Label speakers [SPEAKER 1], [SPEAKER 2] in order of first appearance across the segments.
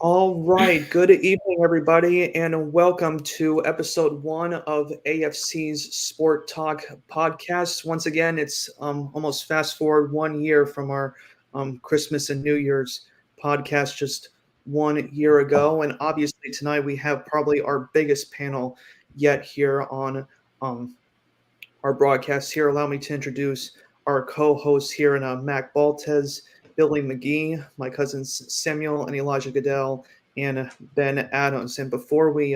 [SPEAKER 1] All right. Good evening, everybody, and welcome to episode 1 of AFC's Sport Talk podcast. Once again, it's almost fast forward 1 year from our Christmas and New Year's podcast just 1 year ago. And obviously, tonight we have probably our biggest panel yet here on our broadcast here. Allow me to introduce our co-hosts here in Mack Baltes, Billy McGee, my cousins Samuel and Elijah Goodell, and Ben Adams. And before we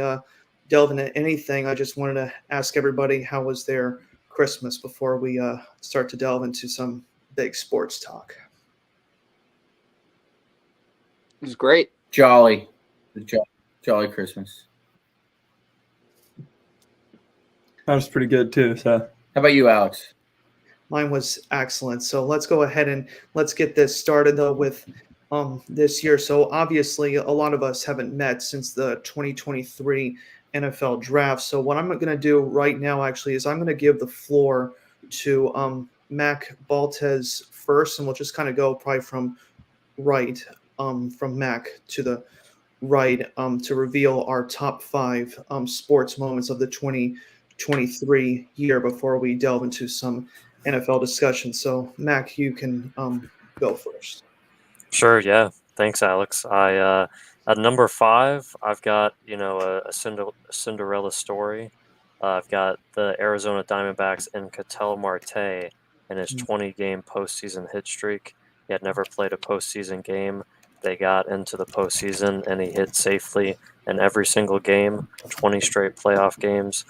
[SPEAKER 1] delve into anything, I just wanted to ask everybody how was their Christmas before we start to delve into some big sports talk.
[SPEAKER 2] It was great.
[SPEAKER 3] Jolly Christmas.
[SPEAKER 4] That was pretty good too. So,
[SPEAKER 3] how about you, Alex?
[SPEAKER 1] Mine was excellent. So let's go ahead and let's get this started though with this year. So obviously a lot of us haven't met since the 2023 NFL draft. So what I'm going to do right now actually is I'm going to give the floor to Mack Baltes first, and we'll just kind of go probably from Mack to the right to reveal our top 5 sports moments of the 2023 year before we delve into some NFL discussion. So, Mack, you can go first.
[SPEAKER 5] Sure, yeah. Thanks, Alex. At number 5, I've got, a Cinderella story. I've got the Arizona Diamondbacks and Ketel Marte and his 20-game postseason hit streak. He had never played a postseason game. They got into the postseason, and he hit safely in every single game, 20 straight playoff games.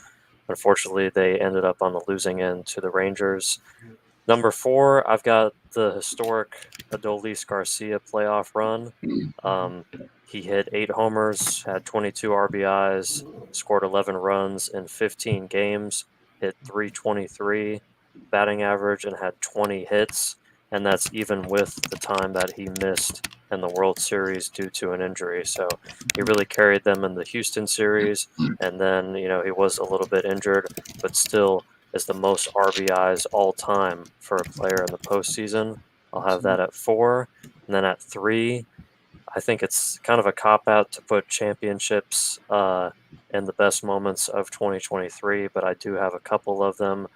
[SPEAKER 5] Unfortunately, they ended up on the losing end to the Rangers. Number 4, I've got the historic Adolis Garcia playoff run. He hit 8 homers, had 22 RBIs, scored 11 runs in 15 games, hit .323 batting average, and had 20 hits. And that's even with the time that he missed in the World Series due to an injury. So he really carried them in the Houston series. And then, he was a little bit injured, but still is the most RBIs all time for a player in the postseason. I'll have that at 4. And then at 3, I think it's kind of a cop-out to put championships in the best moments of 2023, but I do have a couple of them.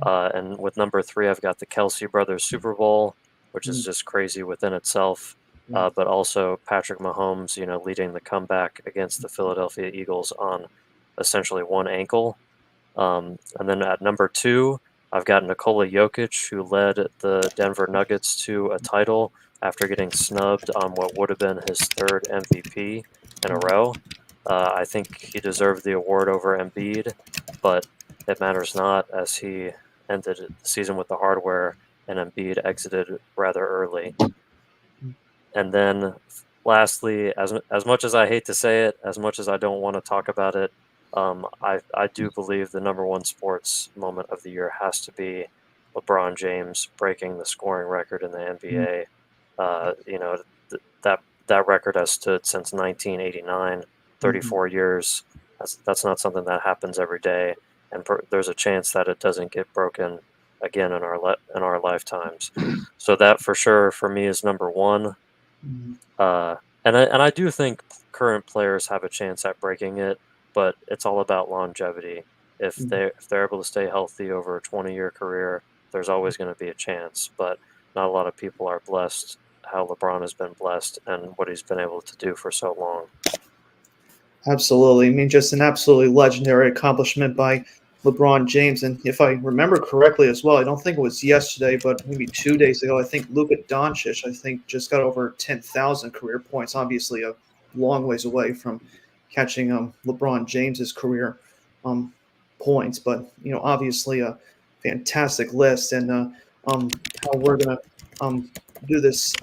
[SPEAKER 5] And with number 3, I've got the Kelsey Brothers Super Bowl, which is just crazy within itself. But also Patrick Mahomes, leading the comeback against the Philadelphia Eagles on essentially one ankle. And then at number 2, I've got Nikola Jokic, who led the Denver Nuggets to a title after getting snubbed on what would have been his 3rd MVP in a row. I think he deserved the award over Embiid, but it matters not, as he ended the season with the hardware and Embiid exited rather early. And then lastly, as much as I hate to say it, as much as I don't want to talk about it, I do believe the number 1 sports moment of the year has to be LeBron James breaking the scoring record in the NBA. That record has stood since 1989, 34 years. That's not something that happens every day, and there's a chance that it doesn't get broken again in our lifetimes. So that for sure for me is number 1. And I do think current players have a chance at breaking it, but it's all about longevity. If they're able to stay healthy over a 20-year career, there's always going to be a chance. But not a lot of people are blessed how LeBron has been blessed and what he's been able to do for so long.
[SPEAKER 1] Absolutely. I mean, just an absolutely legendary accomplishment by LeBron James. And if I remember correctly as well, I don't think it was yesterday, but maybe 2 days ago, I think Luka Doncic, just got over 10,000 career points. Obviously, a long ways away from catching LeBron James's career points, but obviously a fantastic list. And how we're gonna do this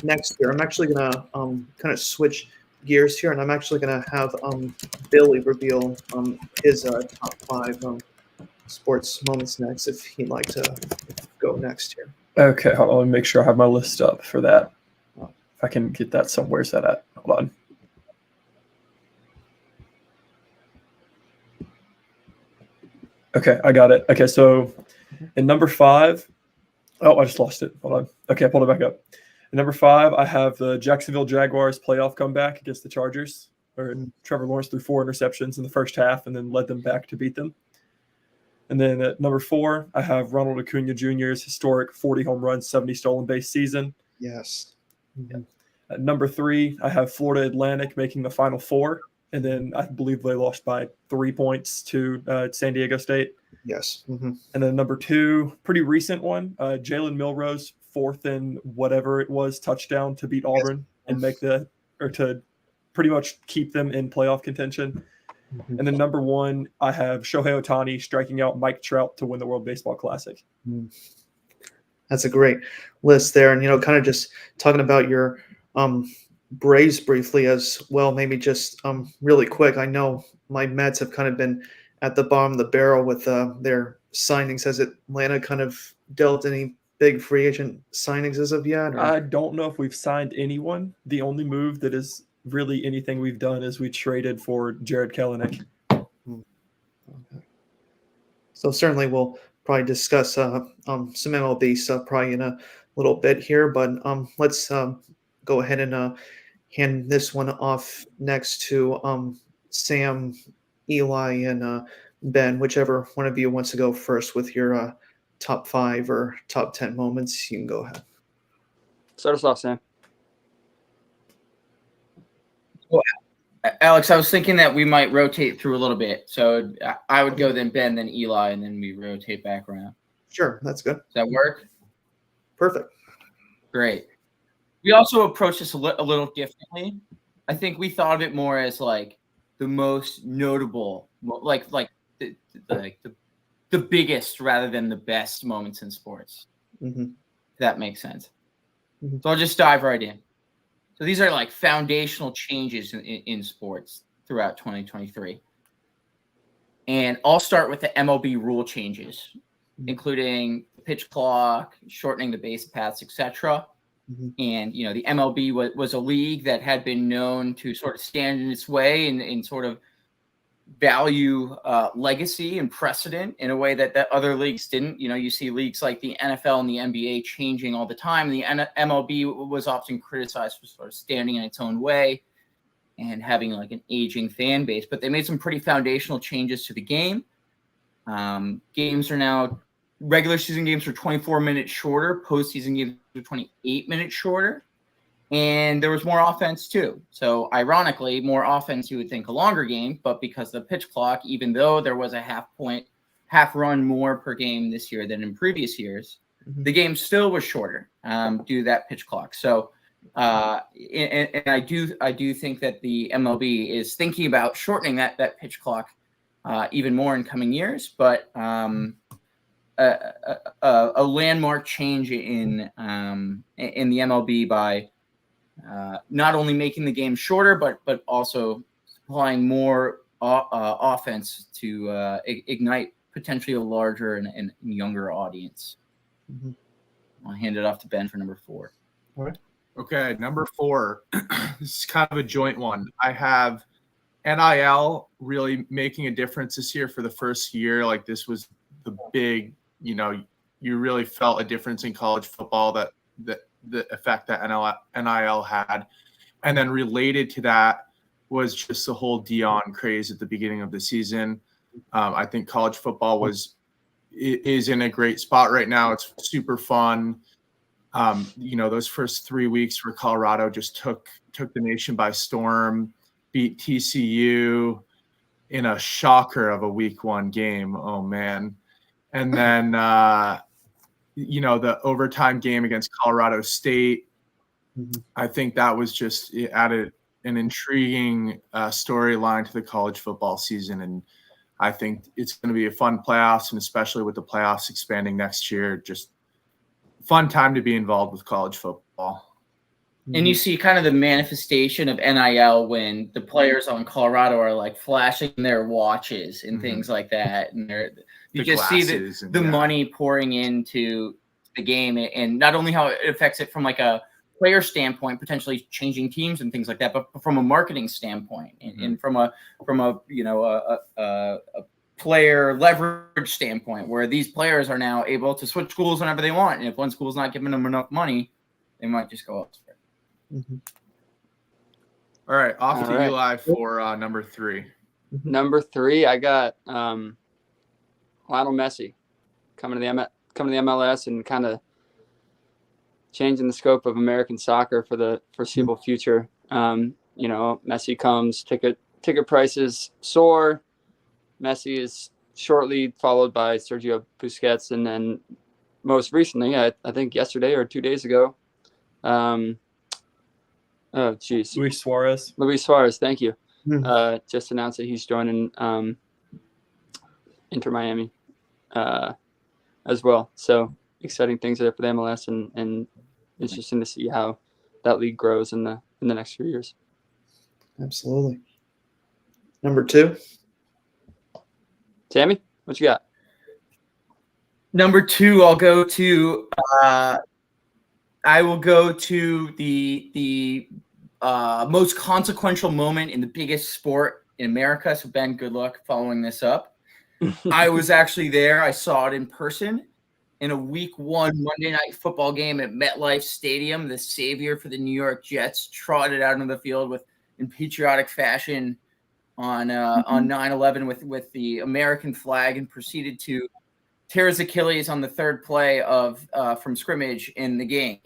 [SPEAKER 1] next year, I'm actually gonna kind of switch gears here, and I'm actually gonna have Billy reveal his top 5 sports moments next, if he'd like to go next here.
[SPEAKER 4] Okay, hold on. Let me make sure I have my list up for that. If I can get that somewhere. Where's that at? Hold on. Okay, I got it. Okay, so in number 5, oh, I just lost it. Hold on. Okay, I pulled it back up. At number 5, I have the Jacksonville Jaguars playoff comeback against the Chargers, where Trevor Lawrence threw 4 interceptions in the first half and then led them back to beat them. And then at number 4, I have Ronald Acuna Jr.'s historic 40 home runs, 70 stolen base season.
[SPEAKER 1] Yes. Mm-hmm.
[SPEAKER 4] At number 3, I have Florida Atlantic making the Final Four, and then I believe they lost by 3 points to San Diego State.
[SPEAKER 1] Yes. Mm-hmm.
[SPEAKER 4] And then number 2, pretty recent one, Jalen Milrose, 4th and whatever it was touchdown to beat Auburn and to pretty much keep them in playoff contention. Mm-hmm. And then number 1, I have Shohei Ohtani striking out Mike Trout to win the World Baseball Classic.
[SPEAKER 1] That's a great list there. And, kind of just talking about your Braves briefly as well, maybe just really quick. I know my Mets have kind of been at the bottom of the barrel with their signings. Has Atlanta kind of dealt any big free agent signings as of yet? Or?
[SPEAKER 4] I don't know if we've signed anyone. The only move that is really anything we've done is we traded for Jared Kelenic.
[SPEAKER 1] Okay. So certainly we'll probably discuss some MLB stuff probably in a little bit here, but let's go ahead and hand this one off next to Sam, Eli, and Ben, whichever one of you wants to go first with your top 5 or top 10 moments. You can go ahead.
[SPEAKER 2] Start us off, Sam.
[SPEAKER 3] Well, Alex, I was thinking that we might rotate through a little bit. So I would go then Ben, then Eli, and then we rotate back around.
[SPEAKER 1] Sure, that's good.
[SPEAKER 3] Does that work?
[SPEAKER 1] Perfect.
[SPEAKER 3] Great. We also approached this a little differently. I think we thought of it more as like the most notable, like the biggest rather than the best moments in sports.
[SPEAKER 1] Mm-hmm.
[SPEAKER 3] If that makes sense.
[SPEAKER 1] Mm-hmm.
[SPEAKER 3] So I'll just dive right in. So these are like foundational changes in sports throughout 2023. And I'll start with the MLB rule changes, including pitch clock, shortening the base paths, etc. Mm-hmm. And, the MLB was a league that had been known to sort of stand in its way and sort of value legacy and precedent in a way that other leagues didn't. You see leagues like the NFL and the NBA changing all the time. The MLB was often criticized for sort of standing in its own way and having like an aging fan base, but they made some pretty foundational changes to the game. Games are now, regular season games are 24 minutes shorter, postseason games are 28 minutes shorter. And there was more offense too. So ironically, more offense, you would think a longer game, but because the pitch clock, even though there was a half run more per game this year than in previous years, the game still was shorter due to that pitch clock. So and I do think that the MLB is thinking about shortening that pitch clock even more in coming years, but a landmark change in the MLB by not only making the game shorter, but also supplying more offense to ignite potentially a larger and younger audience. Mm-hmm. I'll hand it off to Ben for number 4.
[SPEAKER 1] All right.
[SPEAKER 6] Okay, number 4. This is kind of a joint one. I have NIL really making a difference this year for the first year. Like this was the big, you really felt a difference in college football that the effect that NIL had. And then related to that was just the whole Deion craze at the beginning of the season. I think college football is in a great spot right now. It's super fun. Those first 3 weeks where Colorado just took the nation by storm, beat TCU in a shocker of a week 1 game. Oh man. And then, the overtime game against Colorado State, I think that was just, it added an intriguing storyline to the college football season. And I think it's going to be a fun playoffs, and especially with the playoffs expanding next year, just fun time to be involved with college football.
[SPEAKER 3] And you see kind of the manifestation of NIL when the players on Colorado are like flashing their watches and things like that. And you just see the money pouring into the game, and not only how it affects it from like a player standpoint, potentially changing teams and things like that, but from a marketing standpoint and from a player leverage standpoint, where these players are now able to switch schools whenever they want. And if one school's not giving them enough money, They might just go elsewhere.
[SPEAKER 1] Mm-hmm.
[SPEAKER 6] All right, off
[SPEAKER 2] All
[SPEAKER 6] to
[SPEAKER 2] right.
[SPEAKER 6] Eli for number 3.
[SPEAKER 2] Number 3, I got Lionel Messi coming to the MLS and kind of changing the scope of American soccer for the foreseeable future. Messi comes, ticket prices soar. Messi is shortly followed by Sergio Busquets, and then most recently, I think yesterday or 2 days ago,
[SPEAKER 4] Luis Suarez.
[SPEAKER 2] Luis Suarez, thank you.
[SPEAKER 1] Hmm.
[SPEAKER 2] Just announced that he's joining Inter Miami as well. So exciting things there for the MLS, and interesting to see how that league grows in the next few years.
[SPEAKER 1] Absolutely. Number 2.
[SPEAKER 2] Sammy, what you got?
[SPEAKER 3] Number 2, I'll go to. I will go to the most consequential moment in the biggest sport in America. So Ben, good luck following this up. I was actually there. I saw it in person in a Week 1 Monday Night Football game at MetLife Stadium. The savior for the New York Jets trotted out on the field in patriotic fashion on 9/11 with the American flag and proceeded to tear his Achilles on the third play from scrimmage in the game.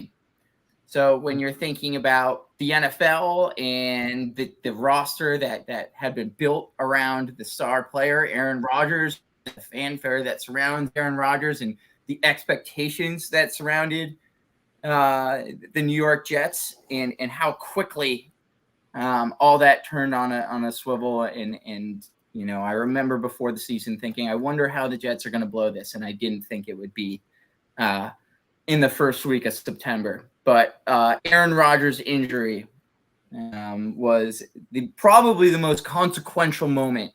[SPEAKER 3] So when you're thinking about the NFL and the roster that had been built around the star player, Aaron Rodgers, the fanfare that surrounds Aaron Rodgers, and the expectations that surrounded the New York Jets, and how quickly all that turned on a swivel. And I remember before the season thinking, I wonder how the Jets are going to blow this, and I didn't think it would be in the first week of September. But Aaron Rodgers' injury was probably the most consequential moment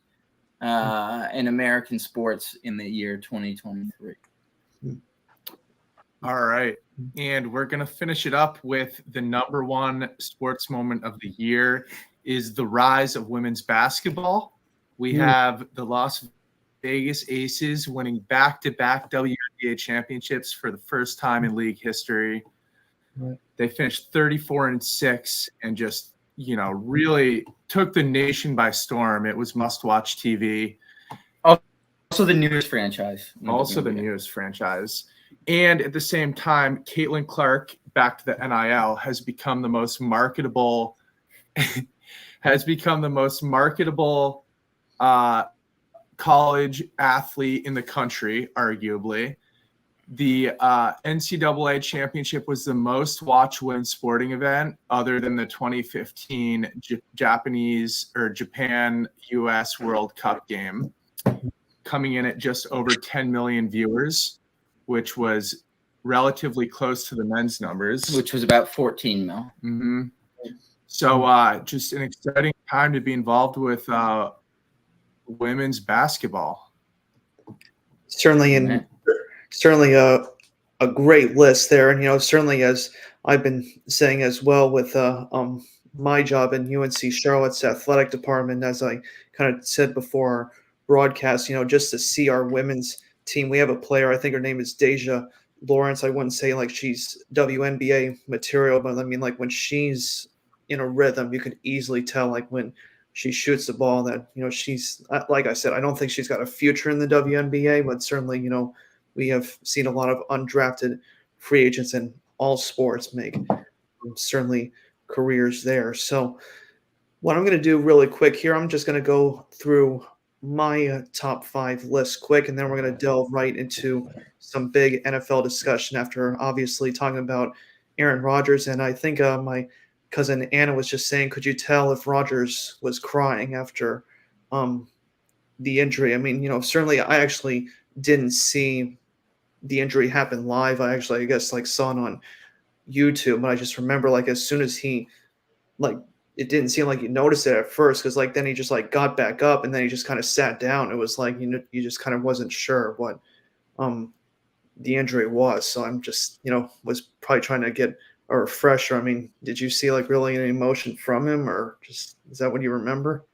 [SPEAKER 3] in American sports in the year 2023.
[SPEAKER 6] All right. And we're going to finish it up with the number 1 sports moment of the year is the rise of women's basketball. We have the Las Vegas Aces winning back-to-back WNBA championships for the first time in league history.
[SPEAKER 1] Right.
[SPEAKER 6] They finished 34-6 and just, really took the nation by storm. It was must-watch TV.
[SPEAKER 3] Also the newest franchise.
[SPEAKER 6] And at the same time, Caitlin Clark, back to the NIL, has become the most marketable college athlete in the country, arguably. The NCAA championship was the most watched women's sporting event other than the 2015 Japan-US World Cup game, coming in at just over 10 million viewers, which was relatively close to the men's numbers.
[SPEAKER 3] Which was about 14 mil.
[SPEAKER 6] Mm-hmm. So just an exciting time to be involved with women's basketball.
[SPEAKER 1] Certainly a great list there. And, certainly as I've been saying as well with my job in UNC Charlotte's athletic department, as I kind of said before our broadcast, just to see our women's team. We have a player, I think her name is Deja Lawrence. I wouldn't say like she's WNBA material, but I mean, like when she's in a rhythm, you can easily tell, like when she shoots the ball, that, she's, like I said, I don't think she's got a future in the WNBA, but certainly, we have seen a lot of undrafted free agents in all sports make certainly careers there. So what I'm going to do really quick here, I'm just going to go through my top 5 list quick, and then we're going to delve right into some big NFL discussion after obviously talking about Aaron Rodgers. And I think my cousin Anna was just saying, could you tell if Rodgers was crying after the injury? I mean, certainly I actually didn't see the injury happen live. I guess saw it on YouTube, but I just remember as soon as he it didn't seem like you noticed it at first, because then he just got back up and then he just kind of sat down. It was you just kind of wasn't sure what the injury was. So I'm just was probably trying to get a refresher. I mean, did you see really any emotion from him, or just is that what you remember?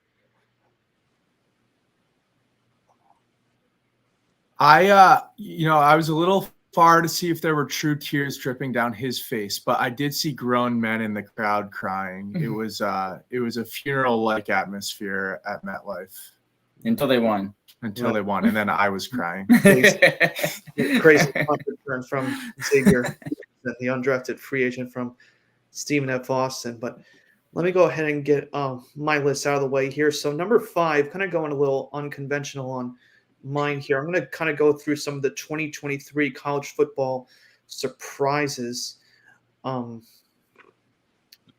[SPEAKER 6] I was a little far to see if there were true tears dripping down his face, but I did see grown men in the crowd crying. It was a funeral-like atmosphere at MetLife
[SPEAKER 3] Until they won.
[SPEAKER 6] they won, and then I was crying.
[SPEAKER 1] Crazy punt return from Xavier, the undrafted free agent from Stephen F. Austin. But let me go ahead and get my list out of the way here. So number 5, kind of going a little unconventional on mine here. I'm going to kind of go through some of the 2023 college football surprises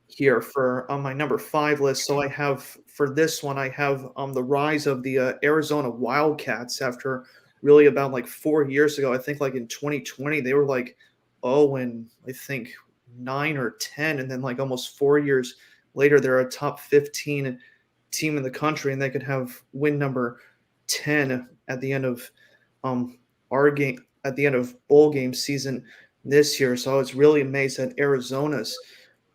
[SPEAKER 1] here for my number 5 list. So I have, for this one, I have the rise of the Arizona Wildcats after really about like 4 years ago. I think like in 2020, they were like 0 and I think 9 or 10. And then like almost 4 years later, they're a top 15 team in the country, and they could have win number 10 at the end of our game, at the end of bowl game season this year. So I was really amazed at Arizona's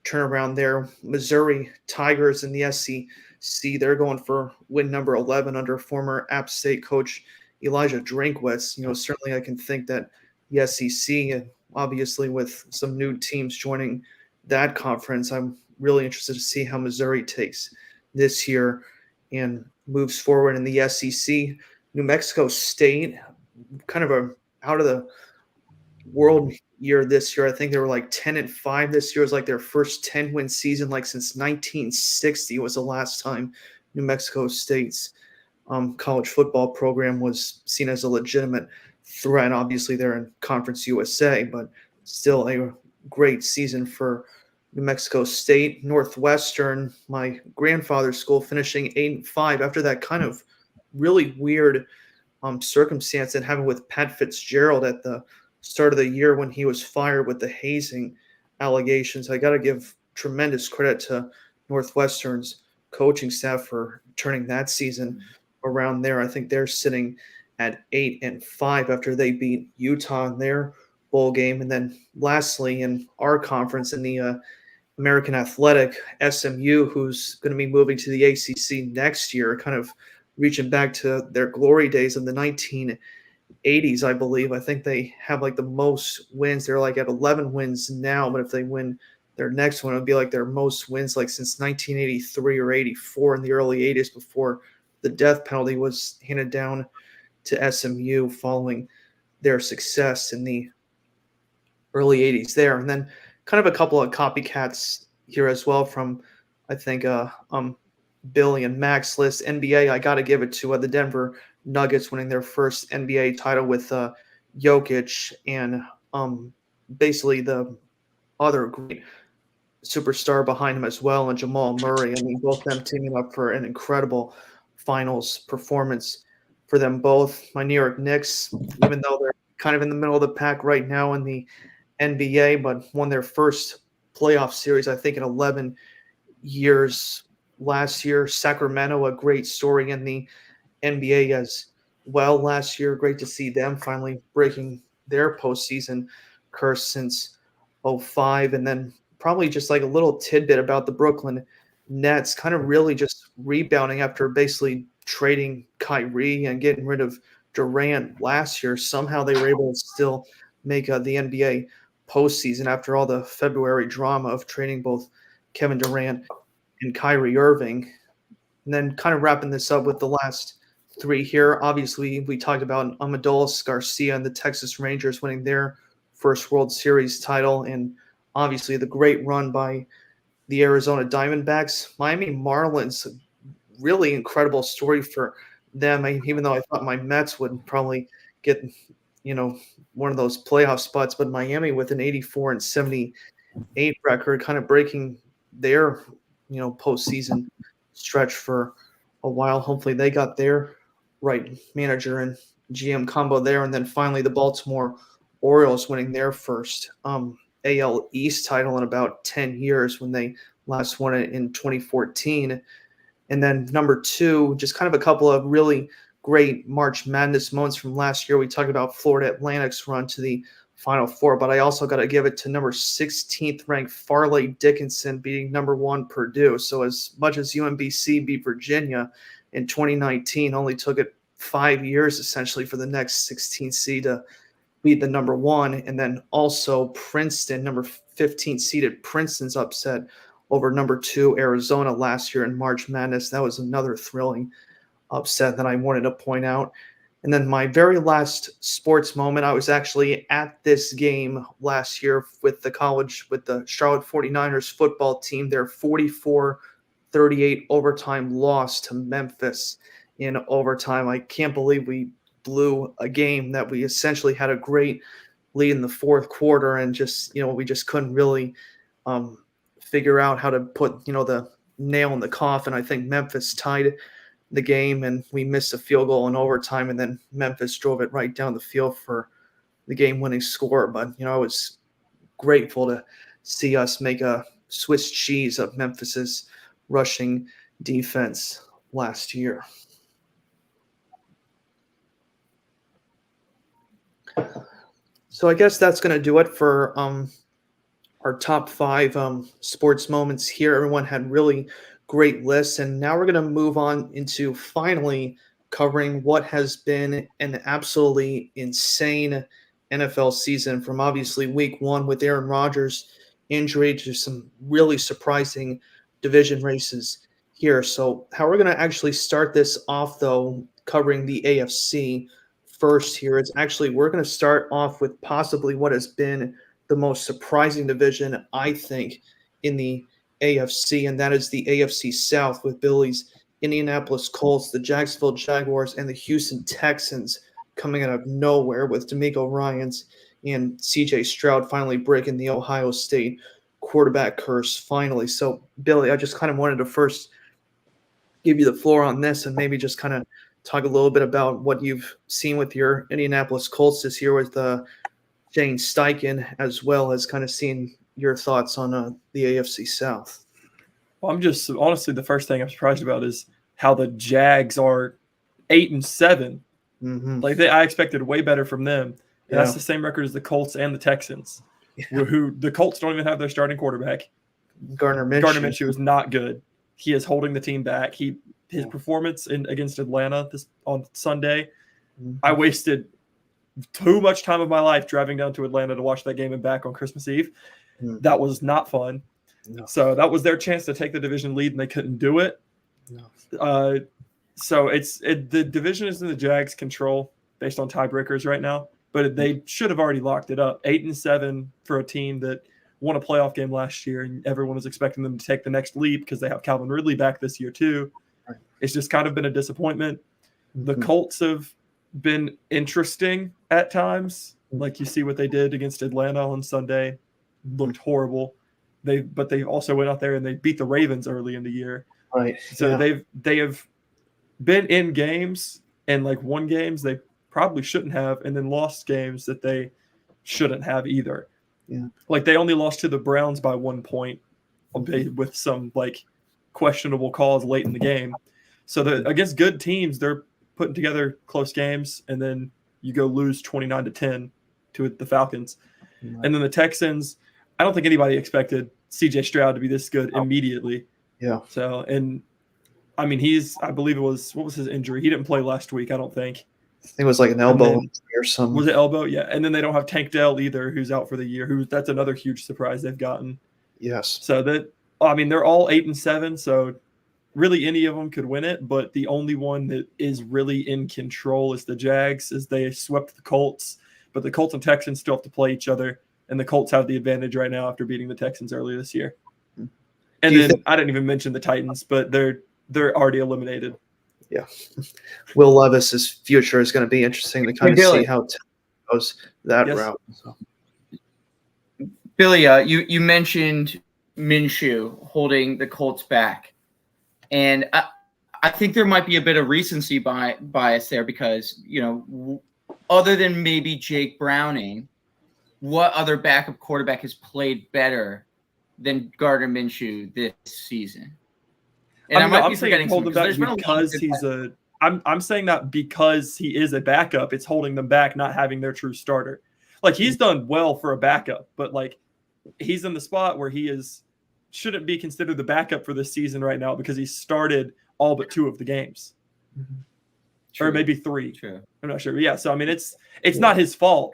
[SPEAKER 1] turnaround there. Missouri Tigers in the SEC, they're going for win number 11 under former App State coach Elijah Drinkwitz. Certainly I can think that the SEC, and obviously with some new teams joining that conference, I'm really interested to see how Missouri takes this year and moves forward in the SEC. New Mexico State, kind of a out of the world year this year. I think they were like 10-5 this year. It was like their first 10-win season, like since 1960 was the last time New Mexico State's college football program was seen as a legitimate threat. Obviously, they're in Conference USA, but still a great season for New Mexico State. Northwestern, my grandfather's school, finishing 8-5 after that kind of really weird circumstance that happened with Pat Fitzgerald at the start of the year when he was fired with the hazing allegations. I got to give tremendous credit to Northwestern's coaching staff for turning that season around there. I think they're sitting at 8-5 after they beat Utah in their bowl game. And then lastly, in our conference, in the American Athletic, SMU, who's going to be moving to the ACC next year, kind of reaching back to their glory days of the 1980s, I believe. I think they have like the most wins. They're like at 11 wins now, but if they win their next one, it would be like their most wins like since 1983 or 84 in the early 80s, before the death penalty was handed down to SMU following their success in the early 80s there. And then kind of a couple of copycats here as well from, I think, Billy and Max list. NBA, I got to give it to the Denver Nuggets winning their first NBA title with Jokic and basically the other great superstar behind him as well, and Jamal Murray. I mean, both them teaming up for an incredible finals performance for them both. My New York Knicks, even though they're kind of in the middle of the pack right now in the NBA, but won their first playoff series, I think, in 11 years last year. Sacramento, a great story in the NBA as well last year. Great to see them finally breaking their postseason curse since 2005. And then probably just like a little tidbit about the Brooklyn Nets, kind of really just rebounding after basically trading Kyrie and getting rid of Durant last year. Somehow they were able to still make the NBA postseason after all the February drama of trading both Kevin Durant and Kyrie Irving. And then kind of wrapping this up with the last three here. Obviously, we talked about Amadoulis Garcia and the Texas Rangers winning their first World Series title, and obviously the great run by the Arizona Diamondbacks. Miami Marlins, really incredible story for them. Even though I thought my Mets would probably get, one of those playoff spots, but Miami with an 84-78 record, kind of breaking their, postseason stretch for a while. Hopefully they got their right manager and GM combo there. And then finally the Baltimore Orioles winning their first AL East title in about 10 years when they last won it in 2014. And then number two, just kind of a couple of really great March Madness moments from last year. We talked about Florida Atlantic's run to the Final Four, but I also got to give it to number 16th ranked Farley Dickinson beating number 1 Purdue. So as much as UMBC beat Virginia in 2019, only took it 5 years essentially for the next 16 seed to beat the number 1, and then also Princeton, number 15 seeded Princeton's upset over number 2 Arizona last year in March Madness. That was another thrilling upset that I wanted to point out. And then my very last sports moment, I was actually at this game last year with the Charlotte 49ers football team. Their 44-38 overtime loss to Memphis in overtime. I can't believe we blew a game that we essentially had a great lead in the fourth quarter, and we just couldn't really figure out how to put the nail in the coffin. I think Memphis tied the game, and we missed a field goal in overtime, and then Memphis drove it right down the field for the game-winning score. But I was grateful to see us make a Swiss cheese of Memphis's rushing defense last year. So I guess that's going to do it for our top 5 sports moments here. Everyone had really great lists, and now we're going to move on into finally covering what has been an absolutely insane NFL season, from obviously week 1 with Aaron Rodgers' injury to some really surprising division races here. So how we're going to actually start this off, though, covering the AFC first here, is actually we're going to start off with possibly what has been the most surprising division, I think, in the AFC, and that is the AFC South, with Billy's Indianapolis Colts, the Jacksonville Jaguars, and the Houston Texans coming out of nowhere, with DeMeco Ryans and CJ Stroud finally breaking the Ohio State quarterback curse finally. So, Billy, I just kind of wanted to first give you the floor on this, and maybe just kind of talk a little bit about what you've seen with your Indianapolis Colts this year with Shane Steichen, as well as kind of seeing your thoughts on the AFC South.
[SPEAKER 4] Well, I'm just honestly, the first thing I'm surprised about is how the Jags are 8-7.
[SPEAKER 1] Mm-hmm.
[SPEAKER 4] I expected way better from them. And
[SPEAKER 1] Yeah.
[SPEAKER 4] that's the same record as the Colts and the Texans, who the Colts don't even have their starting quarterback.
[SPEAKER 1] Gardner
[SPEAKER 4] Minshew is not good. He is holding the team back. His performance against Atlanta on Sunday, I wasted too much time of my life driving down to Atlanta to watch that game and back on Christmas Eve. That was not fun.
[SPEAKER 1] No.
[SPEAKER 4] So that was their chance to take the division lead, and they couldn't do it.
[SPEAKER 1] No.
[SPEAKER 4] So the division is in the Jags' control based on tiebreakers right now, but they should have already locked it up. 8-7 for a team that won a playoff game last year, and everyone was expecting them to take the next leap because they have Calvin Ridley back this year too.
[SPEAKER 1] Right.
[SPEAKER 4] It's just kind of been a disappointment. The
[SPEAKER 1] Mhm.
[SPEAKER 4] Colts have been interesting at times. Like you see what they did against Atlanta on Sunday, looked horrible. But they also went out there and they beat the Ravens early in the year.
[SPEAKER 1] Right.
[SPEAKER 4] So
[SPEAKER 1] yeah.
[SPEAKER 4] they have been in games and won games they probably shouldn't have, and then lost games that they shouldn't have either.
[SPEAKER 1] Yeah.
[SPEAKER 4] They only lost to the Browns by 1 point with some questionable calls late in the game. So against good teams, they're putting together close games, and then you go lose 29-10 to the Falcons.
[SPEAKER 1] Right.
[SPEAKER 4] And then the Texans, I don't think anybody expected CJ Stroud to be this good immediately.
[SPEAKER 1] Yeah.
[SPEAKER 4] So, and I mean, I believe what was his injury? He didn't play last week, I don't think.
[SPEAKER 1] I think it was like an elbow or something.
[SPEAKER 4] Was it elbow? Yeah. And then they don't have Tank Dell either, who's out for the year. That's another huge surprise they've gotten.
[SPEAKER 1] Yes.
[SPEAKER 4] So they're all 8-7. So really any of them could win it, but the only one that is really in control is the Jags, as they swept the Colts. But the Colts and Texans still have to play each other, and the Colts have the advantage right now after beating the Texans earlier this year. And then I didn't even mention the Titans, but they're already eliminated.
[SPEAKER 1] Yeah. Will Levis's future is going to be interesting to kind of see how it goes that route. So.
[SPEAKER 3] Billy, you mentioned Minshew holding the Colts back. And I think there might be a bit of recency bias there because, other than maybe Jake Browning, what other backup quarterback has played better than Gardner Minshew this season? And
[SPEAKER 4] I'm saying hold them back because I'm saying that because he is a backup, it's holding them back, not having their true starter. He's done well for a backup, but he's in the spot where he shouldn't be considered the backup for this season right now because he started all but 2 of the games.
[SPEAKER 3] True.
[SPEAKER 4] Or maybe 3.
[SPEAKER 3] True.
[SPEAKER 4] I'm not sure. But yeah, so I mean it's not his fault.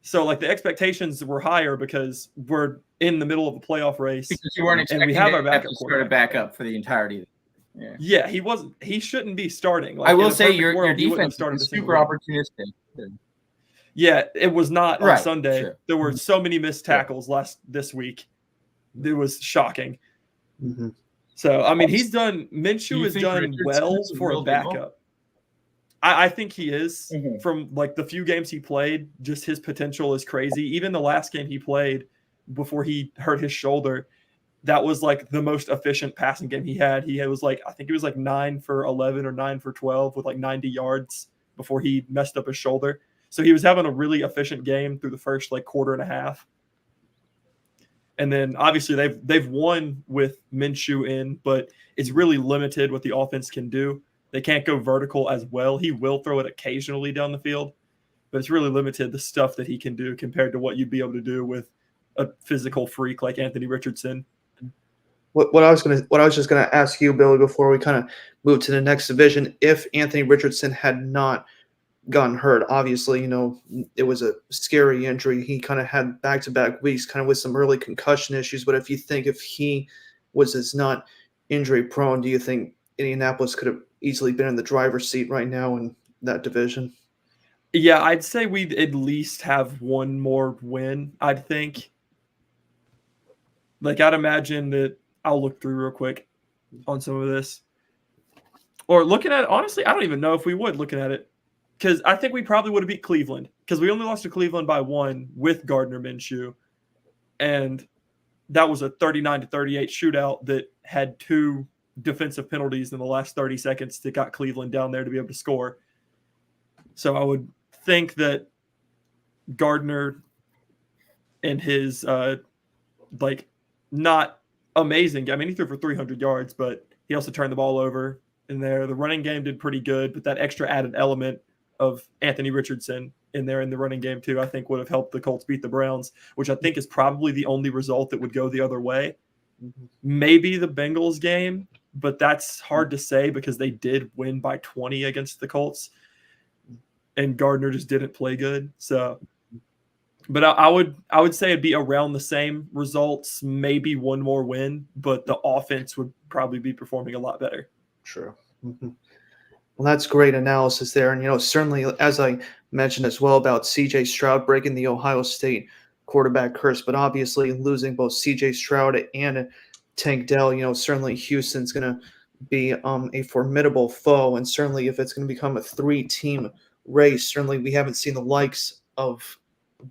[SPEAKER 4] So like the expectations were higher because we're in the middle of a playoff race.
[SPEAKER 3] Because you weren't expecting
[SPEAKER 4] we have our
[SPEAKER 3] to
[SPEAKER 4] backup
[SPEAKER 3] start a
[SPEAKER 4] quarterback.
[SPEAKER 3] backup for the entirety.
[SPEAKER 4] Yeah, he wasn't. He shouldn't be starting. Like,
[SPEAKER 3] I
[SPEAKER 4] in
[SPEAKER 3] will
[SPEAKER 4] a
[SPEAKER 3] say
[SPEAKER 4] perfect
[SPEAKER 3] your
[SPEAKER 4] world, he wouldn't have
[SPEAKER 3] defense
[SPEAKER 4] started
[SPEAKER 3] is
[SPEAKER 4] a single
[SPEAKER 3] super
[SPEAKER 4] game.
[SPEAKER 3] opportunistic.
[SPEAKER 4] Yeah, it was not on
[SPEAKER 3] Right,
[SPEAKER 4] Sunday.
[SPEAKER 3] sure.
[SPEAKER 4] There were so many missed tackles this week. It was shocking.
[SPEAKER 1] Mm-hmm.
[SPEAKER 4] So I mean, Minshew
[SPEAKER 6] you
[SPEAKER 4] has
[SPEAKER 6] think
[SPEAKER 4] done
[SPEAKER 6] Richardson
[SPEAKER 4] well
[SPEAKER 6] is a
[SPEAKER 4] for a
[SPEAKER 6] real deal?
[SPEAKER 4] backup. I think he is.
[SPEAKER 3] Mhm.
[SPEAKER 4] From like the few games he played, just his potential is crazy. Even the last game he played before he hurt his shoulder, that was like the most efficient passing game he had. Was like, I think it was like 9 for 11 or 9 for 12 with like 90 yards before he messed up his shoulder. So he was having a really efficient game through the first like quarter and a half. And then obviously they've won with Minshew in, but it's really limited what the offense can do. They can't go vertical as well. He will throw it occasionally down the field, but it's really limited the stuff that he can do compared to what you'd be able to do with a physical freak like Anthony Richardson.
[SPEAKER 1] What I was just gonna ask you, Billy, before we kind of move to the next division, if Anthony Richardson had not gotten hurt, obviously, it was a scary injury. He kind of had back-to-back weeks, kind of with some early concussion issues. But if he was as not injury prone, do you think Indianapolis could have easily been in the driver's seat right now in that division?
[SPEAKER 4] Yeah, I'd say we'd at least have one more win, I'd think. Like, I'd imagine that I'll look through real quick on some of this. Or looking at it, honestly, I don't even know if we would looking at it. Because I think we probably would have beat Cleveland. Because we only lost to Cleveland by 1 with Gardner Minshew. And that was a 39-38 shootout that had 2 defensive penalties in the last 30 seconds that got Cleveland down there to be able to score. So I would think that Gardner and his not amazing. I mean, he threw for 300 yards, but he also turned the ball over in there. The running game did pretty good, but that extra added element of Anthony Richardson in there in the running game too, I think would have helped the Colts beat the Browns, which I think is probably the only result that would go the other way. Maybe the Bengals game, but that's hard to say because they did win by 20 against the Colts, and Gardner just didn't play good. So, but I would say it'd be around the same results, maybe one more win, but the offense would probably be performing a lot better.
[SPEAKER 1] True. Mm-hmm. Well, that's great analysis there. And, certainly, as I mentioned as well about C.J. Stroud breaking the Ohio State quarterback curse, but obviously losing both C.J. Stroud and Tank Dell, certainly Houston's going to be a formidable foe. And certainly if it's going to become a 3-team race, certainly we haven't seen the likes of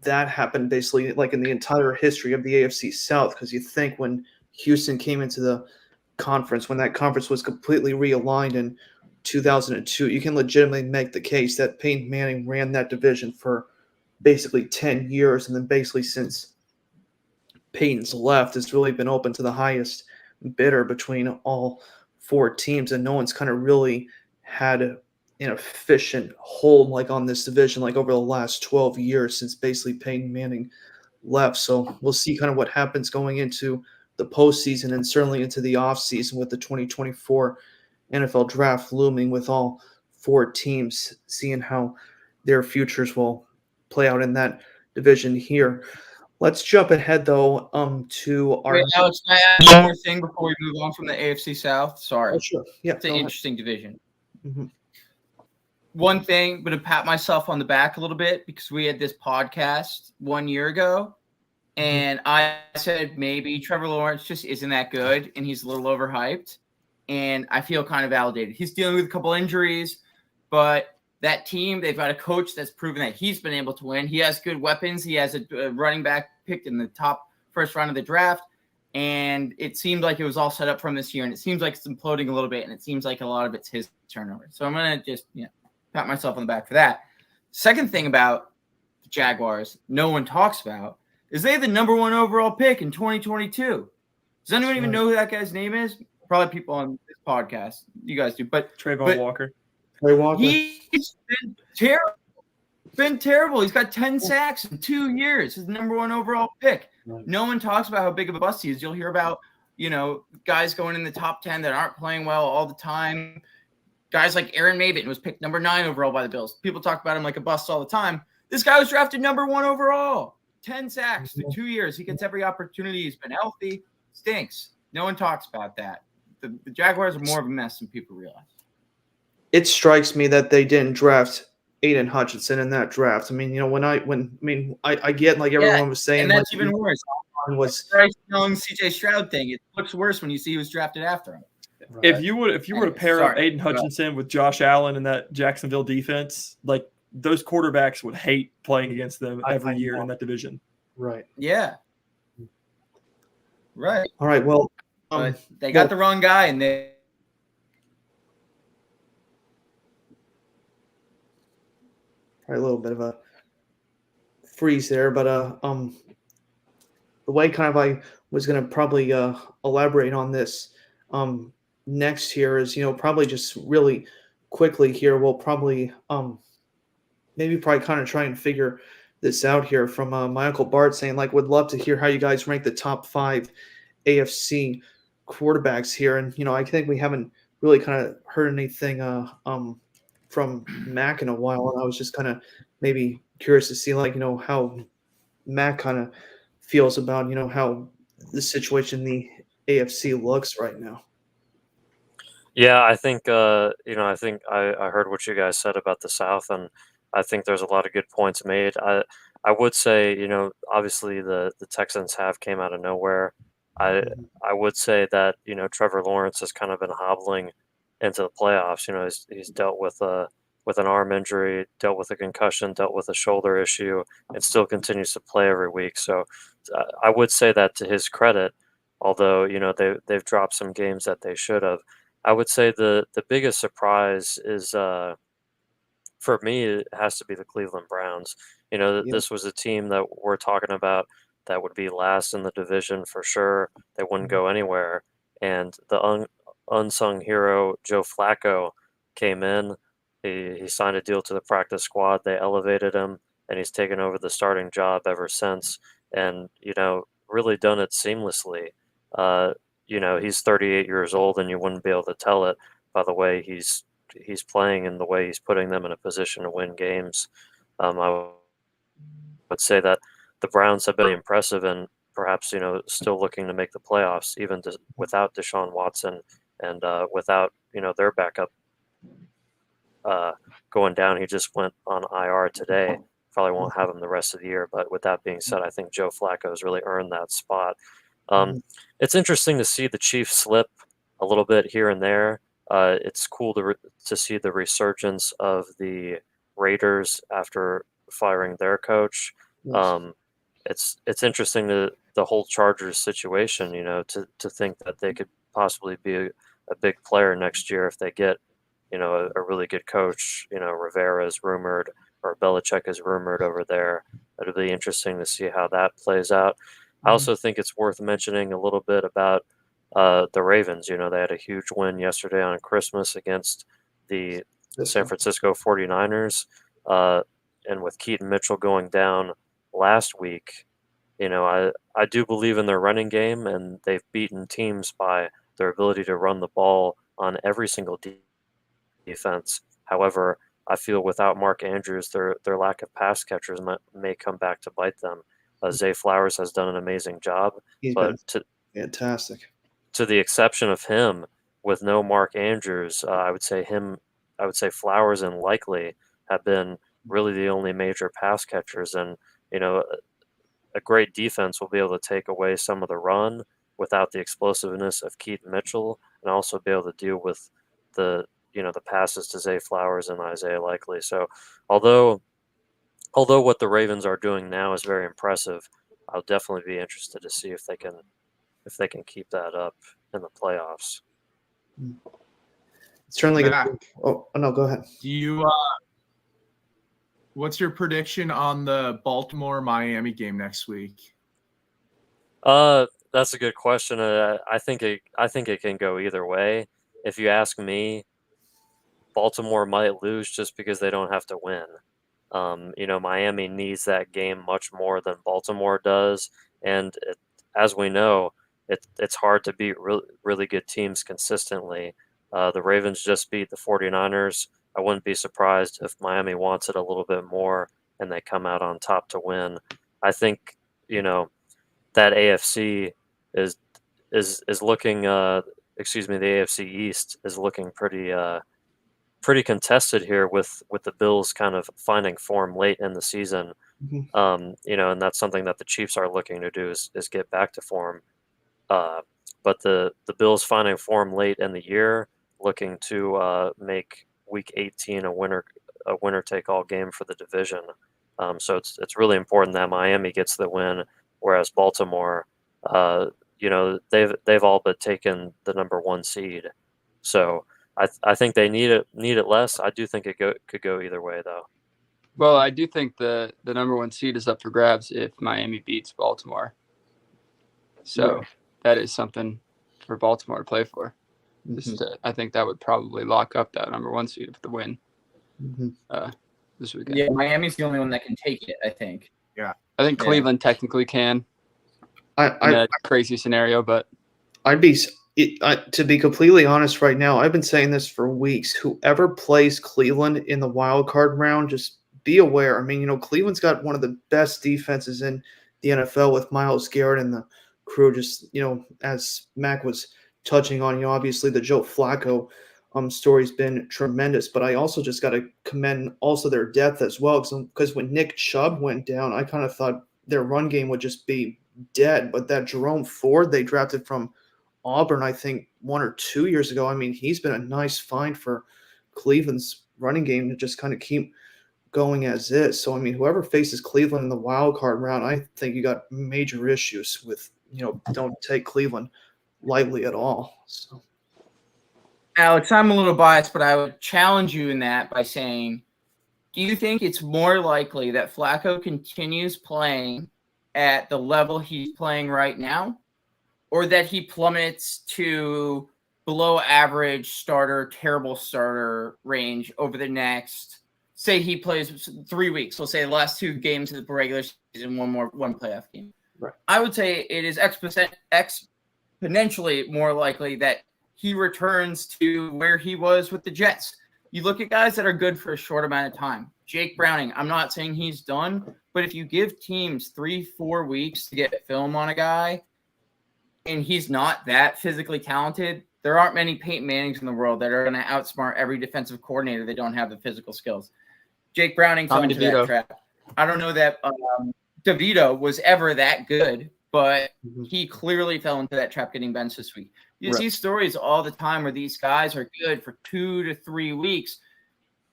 [SPEAKER 1] that happen basically like in the entire history of the AFC South. Because you think when Houston came into the conference, when that conference was completely realigned in 2002, you can legitimately make the case that Peyton Manning ran that division for basically 10 years. And then basically since Peyton's left, it's really been open to the highest bidder between all 4 teams. And no one's kind of really had an efficient hold like on this division like over the last 12 years since basically Peyton Manning left. So we'll see kind of what happens going into the postseason and certainly into the offseason with the 2024 NFL draft looming, with all 4 teams seeing how their futures will play out in that division here. Let's jump ahead though to our.
[SPEAKER 3] Wait, Alex, can I add one more thing before we move on from the AFC South? Sorry.
[SPEAKER 1] Oh, sure. Yeah,
[SPEAKER 3] It's an interesting division.
[SPEAKER 1] Mm-hmm.
[SPEAKER 3] One thing, I'm going to pat myself on the back a little bit because we had this podcast 1 year ago, and I said maybe Trevor Lawrence just isn't that good, and he's a little overhyped. And I feel kind of validated. He's dealing with a couple injuries, but that team, they've got a coach that's proven that he's been able to win. He has good weapons. He has a running back picked in the top first round of the draft. And it seemed like it was all set up from this year. And it seems like it's imploding a little bit. And it seems like a lot of it's his turnover. So I'm going to just pat myself on the back for that. Second thing about the Jaguars no one talks about is they had the number 1 overall pick in 2022. Does anyone even know who that guy's name is? Probably people on this podcast. You guys do. But
[SPEAKER 4] Trayvon Walker.
[SPEAKER 3] He's been terrible. He's got 10 sacks in 2 years. His number 1 overall pick. Right. No one talks about how big of a bust he is. You'll hear about, guys going in the top 10 that aren't playing well all the time. Guys like Aaron Maybin was picked number 9 overall by the Bills. People talk about him like a bust all the time. This guy was drafted number 1 overall. 10 sacks through 2 years. He gets every opportunity. He's been healthy. Stinks. No one talks about that. The Jaguars are more of a mess than people realize.
[SPEAKER 1] It strikes me that they didn't draft Aiden Hutchinson in that draft. I mean, I get like everyone was saying,
[SPEAKER 3] and that's
[SPEAKER 1] like,
[SPEAKER 3] even worse.
[SPEAKER 1] Was
[SPEAKER 3] Bryce Young, CJ Stroud thing. It looks worse when you see he was drafted after him.
[SPEAKER 4] If you were to pair up
[SPEAKER 3] Sorry.
[SPEAKER 4] Aiden Hutchinson with Josh Allen in that Jacksonville defense, like those quarterbacks would hate playing against them every year in that division.
[SPEAKER 1] right.
[SPEAKER 3] Yeah. Right.
[SPEAKER 1] All right. Well,
[SPEAKER 3] But they got the wrong guy, and they.
[SPEAKER 1] probably a little bit of a freeze there, but the way kind of I was going to probably elaborate on this next here is, probably just really quickly here, we'll probably maybe kind of try and figure this out here from my Uncle Bart saying, like, would love to hear how you guys rank the top 5 AFC quarterbacks here. And, I think we haven't really kind of heard anything from Mack in a while. And I was just kind of maybe curious to see, like, how Mack kind of feels about, how the situation in the AFC looks right now.
[SPEAKER 5] Yeah, I think I think I heard what you guys said about the South, and I think there's a lot of good points made. I would say, obviously the Texans have came out of nowhere. I would say that, Trevor Lawrence has kind of been hobbling into the playoffs. He's dealt with an arm injury, dealt with a concussion, dealt with a shoulder issue, and still continues to play every week. So I would say that to his credit, although, they've dropped some games that they should have. I would say the biggest surprise is, for me, it has to be the Cleveland Browns. This was a team that we're talking about that would be last in the division for sure. They wouldn't go anywhere. And the unsung hero, Joe Flacco, came in. He signed a deal to the practice squad. They elevated him, and he's taken over the starting job ever since. And, really done it seamlessly. He's 38 years old, and you wouldn't be able to tell it by the way he's playing and the way he's putting them in a position to win games. I would say that the Browns have been impressive and perhaps, still looking to make the playoffs, even without Deshaun Watson and without, their backup going down. He just went on IR today. Probably won't have him the rest of the year. But with that being said, I think Joe Flacco has really earned that spot. It's interesting to see the Chiefs slip a little bit here and there. It's cool to see the resurgence of the Raiders after firing their coach.
[SPEAKER 1] Yes.
[SPEAKER 5] It's interesting the whole Chargers situation, to think that they could possibly be a big player next year if they get, a really good coach. Rivera is rumored, or Belichick is rumored over there. It'll be interesting to see how that plays out. I also think it's worth mentioning a little bit about the Ravens. They had a huge win yesterday on Christmas against the San Francisco 49ers. And with Keaton Mitchell going down last week, I do believe in their running game, and they've beaten teams by their ability to run the ball on every single defense. However, I feel without Mark Andrews, their lack of pass catchers may come back to bite them. Zay Flowers has done an amazing job,
[SPEAKER 1] He's
[SPEAKER 5] but
[SPEAKER 1] been fantastic.
[SPEAKER 5] To the exception of him, with no Mark Andrews, I would say Flowers and Likely have been really the only major pass catchers. And, a great defense will be able to take away some of the run without the explosiveness of Keaton Mitchell, and also be able to deal with the passes to Zay Flowers and Isaiah Likely. So although what the Ravens are doing now is very impressive, I'll definitely be interested to see if they can keep that up in the playoffs.
[SPEAKER 1] It's certainly
[SPEAKER 6] Mack,
[SPEAKER 1] good. Oh no, go ahead.
[SPEAKER 6] Do you what's your prediction on the Baltimore-Miami game next week?
[SPEAKER 5] That's a good question. I think it can go either way. If you ask me, Baltimore might lose just because they don't have to win. Miami needs that game much more than Baltimore does, and as we know, it's hard to beat really good teams consistently. The Ravens just beat the 49ers. I wouldn't be surprised if Miami wants it a little bit more and they come out on top to win. I think, that AFC is looking, the AFC East is looking pretty contested here with the Bills kind of finding form late in the season. And that's something that the Chiefs are looking to do is get back to form. But the Bills finding form late in the year, looking to make Week 18 a winner take all game for the division. So it's really important that Miami gets the win, whereas Baltimore, they've all but taken the number 1 seed. So I think they need it less. I do think it could go either way though.
[SPEAKER 2] Well, I do think the number 1 seed is up for grabs if Miami beats Baltimore. So that is something for Baltimore to play for. I think that would probably lock up that number 1 seed for the win this weekend.
[SPEAKER 3] Yeah, Miami's the only one that can take it, I think.
[SPEAKER 2] I think Cleveland technically can in a crazy scenario, but
[SPEAKER 1] to be completely honest right now, I've been saying this for weeks. Whoever plays Cleveland in the wild card round, just be aware. I mean, Cleveland's got one of the best defenses in the NFL with Myles Garrett and the crew. Just, as Mack was touching on, obviously the Joe Flacco story's been tremendous, but I also just got to commend also their depth as well, because when Nick Chubb went down, I kind of thought their run game would just be dead. But that Jerome Ford they drafted from Auburn, I think 1 or 2 years ago, I mean, he's been a nice find for Cleveland's running game to just kind of keep going as is. So, I mean, whoever faces Cleveland in the wild card round, I think you got major issues with, don't take Cleveland lightly at all. So,
[SPEAKER 3] Alex, I'm a little biased, but I would challenge you in that by saying, do you think it's more likely that Flacco continues playing at the level he's playing right now, or that he plummets to below average starter, terrible starter range over the next, say he plays 3 weeks, we'll say the last 2 games of the regular season, one playoff game.
[SPEAKER 1] Right.
[SPEAKER 3] I would say it is exponentially more likely that he returns to where he was with the Jets. You look at guys that are good for a short amount of time. Jake Browning, I'm not saying he's done, but if you give teams 3-4 weeks to get film on a guy and he's not that physically talented, there aren't many Peyton Mannings in the world that are going to outsmart every defensive coordinator that don't have the physical skills. Jake Browning fell into that trap. I don't know that DeVito was ever that good, but he clearly fell into that trap getting benched this week. You see stories all the time where these guys are good for 2 to 3 weeks.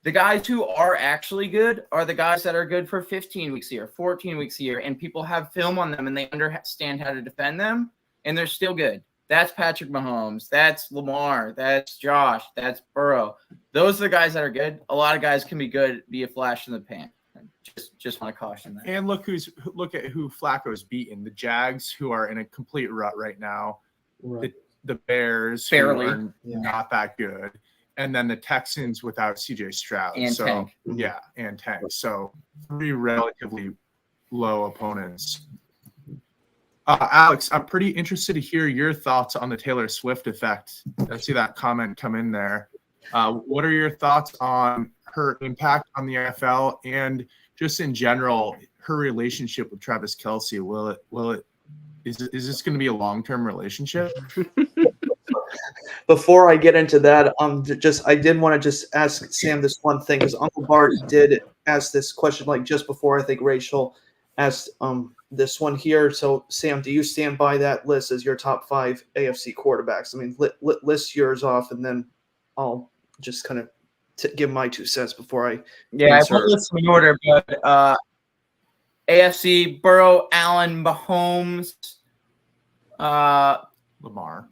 [SPEAKER 3] The guys who are actually good are the guys that are good for 15 weeks a year, 14 weeks a year, and people have film on them and they understand how to defend them, and they're still good. That's Patrick Mahomes. That's Lamar. That's Josh. That's Burrow. Those are the guys that are good. A lot of guys can be good, be a flash in the pan. Just want to caution that.
[SPEAKER 6] And look at who Flacco's beaten. The Jags, who are in a complete rut right now.
[SPEAKER 1] right.
[SPEAKER 6] The Bears,
[SPEAKER 3] Barely.
[SPEAKER 6] who are not that good. And then the Texans without CJ Stroud.
[SPEAKER 3] And Tank.
[SPEAKER 6] Yeah, and Tank. So 3 relatively low opponents. Alex, I'm pretty interested to hear your thoughts on the Taylor Swift effect. I see that comment come in there. What are your thoughts on her impact on the NFL and just in general, her relationship with Travis Kelce? Is this going to be a long-term relationship?
[SPEAKER 1] Before I get into that, I did want to just ask Sam this one thing, because Uncle Bart did ask this question like just before I think Rachel asked this one here. So Sam, do you stand by that list as your top 5 AFC quarterbacks? I mean, list yours off, and then I'll just kind of give my 2 cents before I answer.
[SPEAKER 3] I put this in order, but AFC: Burrow, Allen, Mahomes, Lamar,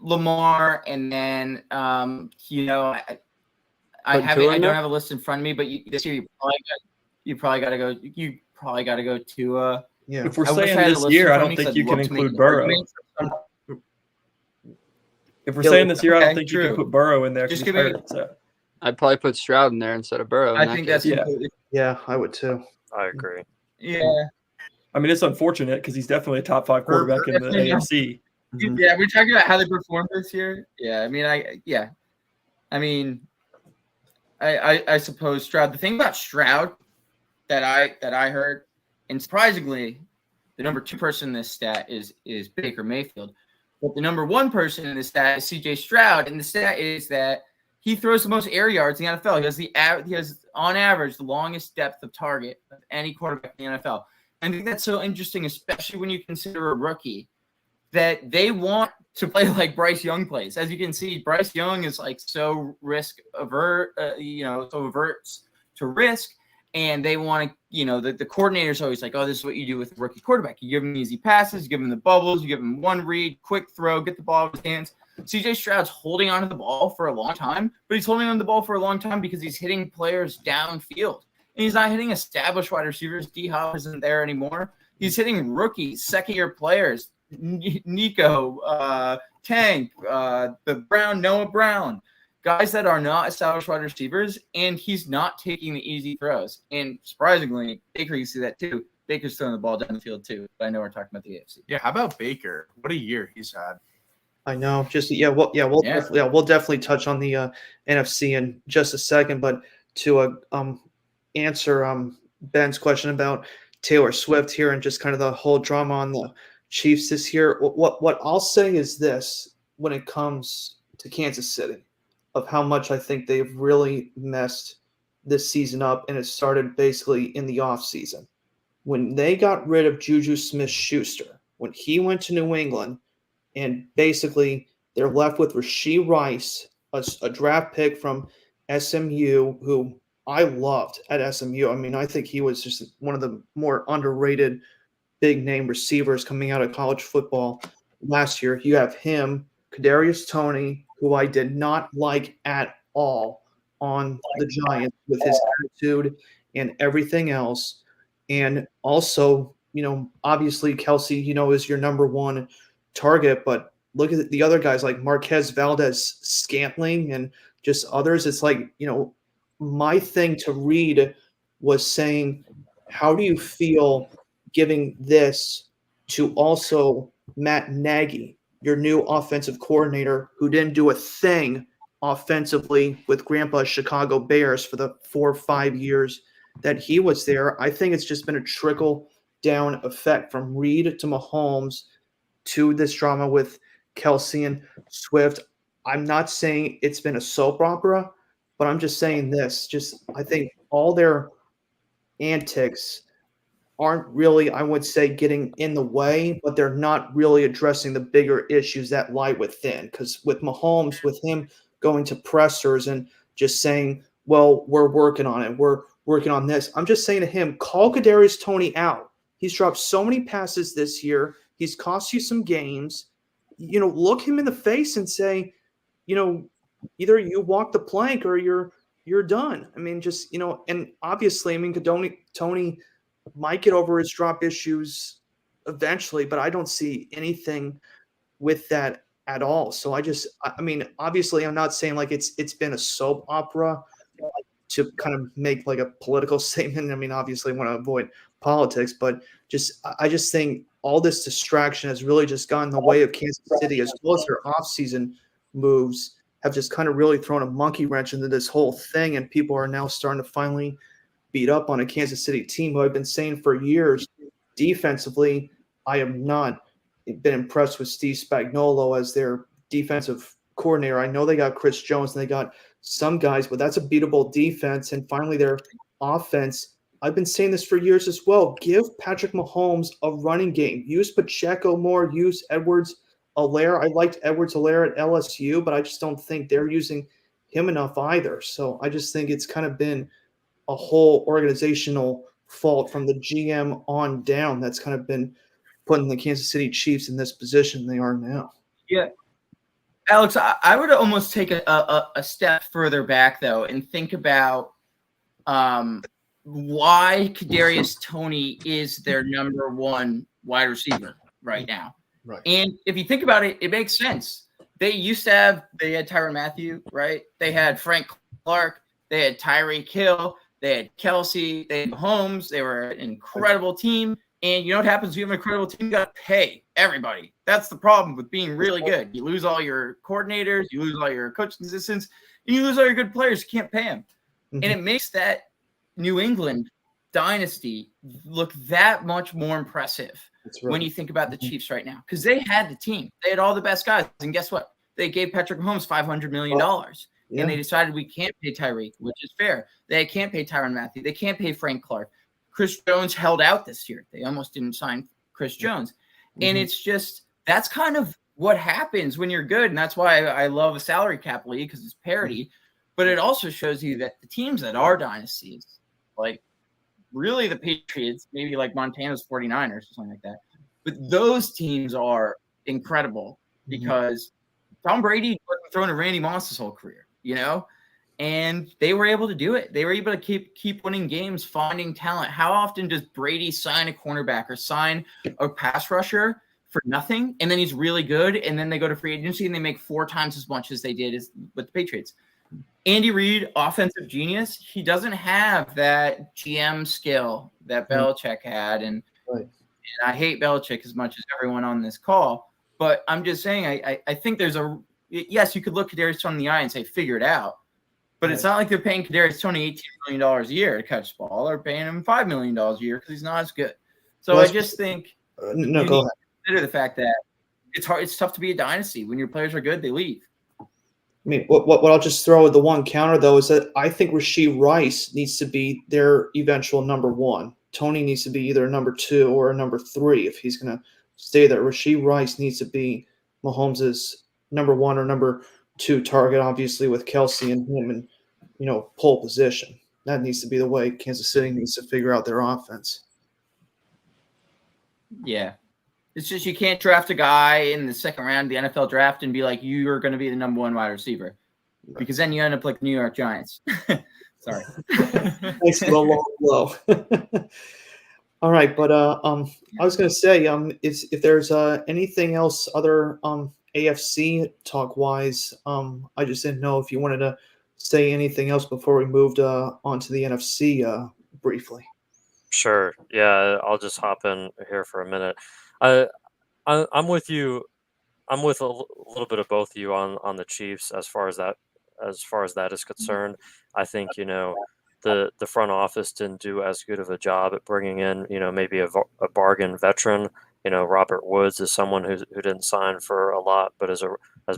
[SPEAKER 3] and then I don't have a list in front of me, but this year you probably got to go. You probably got to go to.
[SPEAKER 1] Yeah.
[SPEAKER 4] If we're saying this year, I don't think you can include Burrow. If we're saying this year, I don't think you can put Burrow in there.
[SPEAKER 3] Just give me.
[SPEAKER 2] I'd probably put Stroud in there instead of Burrow.
[SPEAKER 3] I think that's completely.
[SPEAKER 1] Yeah, I would too.
[SPEAKER 5] I agree.
[SPEAKER 3] Yeah.
[SPEAKER 4] I mean, it's unfortunate because he's definitely a top 5 quarterback in the AFC.
[SPEAKER 3] Yeah, we're talking about how they performed this year. Yeah, I suppose Stroud. The thing about Stroud that I heard, and surprisingly, the number 2 person in this stat is Baker Mayfield. But the number 1 person in this stat is C.J. Stroud, and the stat is that he throws the most air yards in the NFL. He has on average the longest depth of target of any quarterback in the NFL. I think that's so interesting, especially when you consider a rookie, that they want to play like Bryce Young plays. As you can see, Bryce Young is like so risk avert, so averts to risk, and they want to, the coordinator's always like, oh, this is what you do with a rookie quarterback. You give him easy passes, you give him the bubbles, you give him one read, quick throw, get the ball out of his hands. CJ Stroud's holding onto the ball for a long time, but he's holding on to the ball for a long time because he's hitting players downfield. And he's not hitting established wide receivers. D-Hop isn't there anymore. He's hitting rookies, second-year players, Nico, Tank, the Brown, Noah Brown, guys that are not established wide receivers, and he's not taking the easy throws. And surprisingly, Baker, you see that too. Baker's throwing the ball down the field too. But I know we're talking about the AFC.
[SPEAKER 6] Yeah, how about Baker? What a year he's had.
[SPEAKER 1] I know. We'll definitely touch on the NFC in just a second. But to answer Ben's question about Taylor Swift here and just kind of the whole drama on the Chiefs this year, what I'll say is this when it comes to Kansas City, of how much I think they've really messed this season up, and it started basically in the offseason. When they got rid of Juju Smith-Schuster, when he went to New England, and basically they're left with Rashee Rice, a draft pick from SMU, who I loved at SMU. I mean, I think he was just one of the more underrated big-name receivers coming out of college football last year. You have him, Kadarius Toney, who I did not like at all on the Giants with his attitude and everything else. And also, obviously Kelsey, is your number 1 target, but look at the other guys like Marquez Valdez-Scantling and just others. It's like, my thing to read was saying, how do you feel giving this to also Matt Nagy, your new offensive coordinator, who didn't do a thing offensively with Grandpa's Chicago Bears for the 4 or 5 years that he was there? I think it's just been a trickle-down effect from Reed to Mahomes to this drama with Kelsey and Swift. I'm not saying it's been a soap opera, but I'm just saying this. I think all their antics aren't really, I would say, getting in the way, but they're not really addressing the bigger issues that lie within. Because with Mahomes, with him going to pressers and just saying, well, we're working on it, we're working on this. I'm just saying to him, call Kadarius Toney out. He's dropped so many passes this year. He's cost you some games. Look him in the face and say, either you walk the plank or you're done. I mean, and obviously, Toney might get over his drop issues eventually, but I don't see anything with that at all. So obviously I'm not saying like it's been a soap opera to kind of make like a political statement. I mean, obviously I want to avoid politics, but I just think all this distraction has really just gotten in the way of Kansas City, as well as their offseason moves have just kind of really thrown a monkey wrench into this whole thing. And people are now starting to finally beat up on a Kansas City team who I've been saying for years, defensively, I have not been impressed with Steve Spagnuolo as their defensive coordinator. I know they got Chris Jones and they got some guys, but that's a beatable defense. And finally, their offense, I've been saying this for years as well. Give Patrick Mahomes a running game. Use Pacheco more. Use Edwards-Helaire. I liked Edwards-Helaire at LSU, but I just don't think they're using him enough either. So I just think it's kind of been a whole organizational fault from the GM on down that's kind of been putting the Kansas City Chiefs in this position they are now.
[SPEAKER 3] Yeah. Alex, I would almost take a step further back, though, and think about why Kadarius Toney is their number 1 wide receiver right now.
[SPEAKER 6] Right.
[SPEAKER 3] And if you think about it, it makes sense. They had Tyrann Mathieu, right? They had Frank Clark. They had Tyreek Hill. They had Kelsey. They had Mahomes. They were an incredible team. And you know what happens when you have an incredible team? You got to pay everybody. That's the problem with being really good. You lose all your coordinators. You lose all your coaching assistants. And you lose all your good players. You can't pay them. Mm-hmm. And it makes that New England dynasty look that much more impressive
[SPEAKER 1] That's right.
[SPEAKER 3] when you think about the Chiefs right now, because they had the team. They had all the best guys. And guess what? They gave Patrick Mahomes $500 million.
[SPEAKER 1] Yeah.
[SPEAKER 3] And they decided we can't pay Tyreek, which is fair. They can't pay Tyrann Mathieu. They can't pay Frank Clark. Chris Jones held out this year. They almost didn't sign Chris Jones. And it's just, that's kind of what happens when you're good. And that's why I love a salary cap league, because it's parity. But it also shows you that the teams that are dynasties, like really the Patriots, maybe like Montana's 49ers or something like that. But those teams are incredible because Tom Brady wasn't throwing to Randy Moss his whole career, you know? And they were able to do it. They were able to keep winning games, finding talent. How often does Brady sign a cornerback or sign a pass rusher for nothing, and then he's really good, and then they go to free agency and they make 4 times as much as they did with the Patriots? Andy Reid, offensive genius, he doesn't have that GM skill that Belichick had, and I hate Belichick as much as everyone on this call, but I'm just saying I think there's yes, you could look Kadarius Toney in the eye and say figure it out, but it's not like they're paying Kadarius Toney $18 million a year to catch the ball. They're paying him $5 million a year because he's not as good. So I just think
[SPEAKER 1] go ahead.
[SPEAKER 3] Consider the fact that it's hard. It's tough to be a dynasty when your players are good. They leave.
[SPEAKER 1] I mean, what I'll just throw at the one counter, though, is that I think Rashee Rice needs to be their eventual number 1. Tony needs to be either a number 2 or a number 3 if he's going to stay there. Rashee Rice needs to be Mahomes' number 1 or number 2 target, obviously, with Kelsey and him in, pole position. That needs to be the way Kansas City needs to figure out their offense.
[SPEAKER 3] Yeah. It's just you can't draft a guy in the second round of the NFL draft and be like, you are going to be the number 1 wide receiver, because then you end up like the New York Giants. Sorry.
[SPEAKER 1] Thanks for the long blow. All right, but I was going to say, if there's anything else other AFC talk wise, I just didn't know if you wanted to say anything else before we moved on to the NFC briefly.
[SPEAKER 5] Sure. Yeah, I'll just hop in here for a minute. I'm with you. I'm with a little bit of both of you on the Chiefs as far as that is concerned. I think the front office didn't do as good of a job at bringing in maybe a bargain veteran. Robert Woods is someone who didn't sign for a lot, but has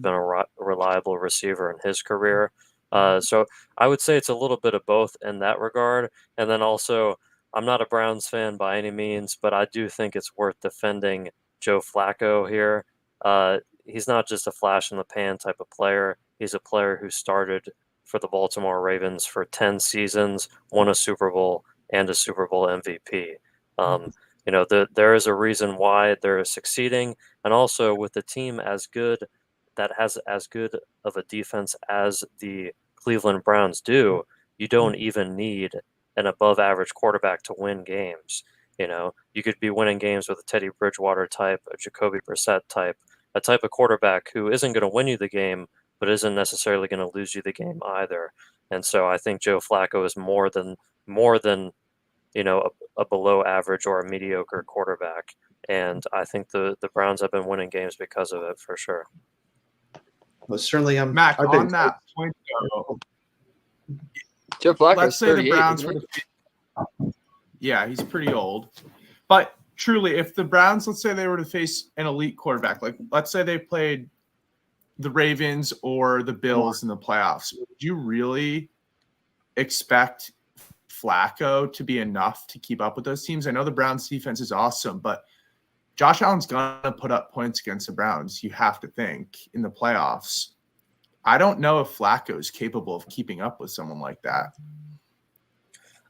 [SPEAKER 5] been a reliable receiver in his career. So I would say it's a little bit of both in that regard. And then also, I'm not a Browns fan by any means, but I do think it's worth defending Joe Flacco here. He's not just a flash in the pan type of player. He's a player who started for the Baltimore Ravens for 10 seasons, won a Super Bowl and a Super Bowl MVP. There is a reason why they're succeeding, and also with the team that has as good of a defense as the Cleveland Browns do, you don't even need an above average quarterback to win games. You could be winning games with a Teddy Bridgewater type, a Jacoby Brissett type, a type of quarterback who isn't going to win you the game, but isn't necessarily going to lose you the game either. And so I think Joe Flacco is more than a below average or a mediocre quarterback. And I think the Browns have been winning games because of it for sure.
[SPEAKER 1] Well, certainly,
[SPEAKER 6] Mac, on that point, though,
[SPEAKER 2] Joe Flacco's
[SPEAKER 6] let's say the Browns
[SPEAKER 2] isn't he?
[SPEAKER 6] yeah, he's pretty old. But truly, if the Browns, let's say they were to face an elite quarterback, like let's say they played the Ravens or the Bills in the playoffs, would you really expect Flacco to be enough to keep up with those teams? I know the Browns defense is awesome, but Josh Allen's going to put up points against the Browns, you have to think, in the playoffs. I don't know if Flacco is capable of keeping up with someone like that.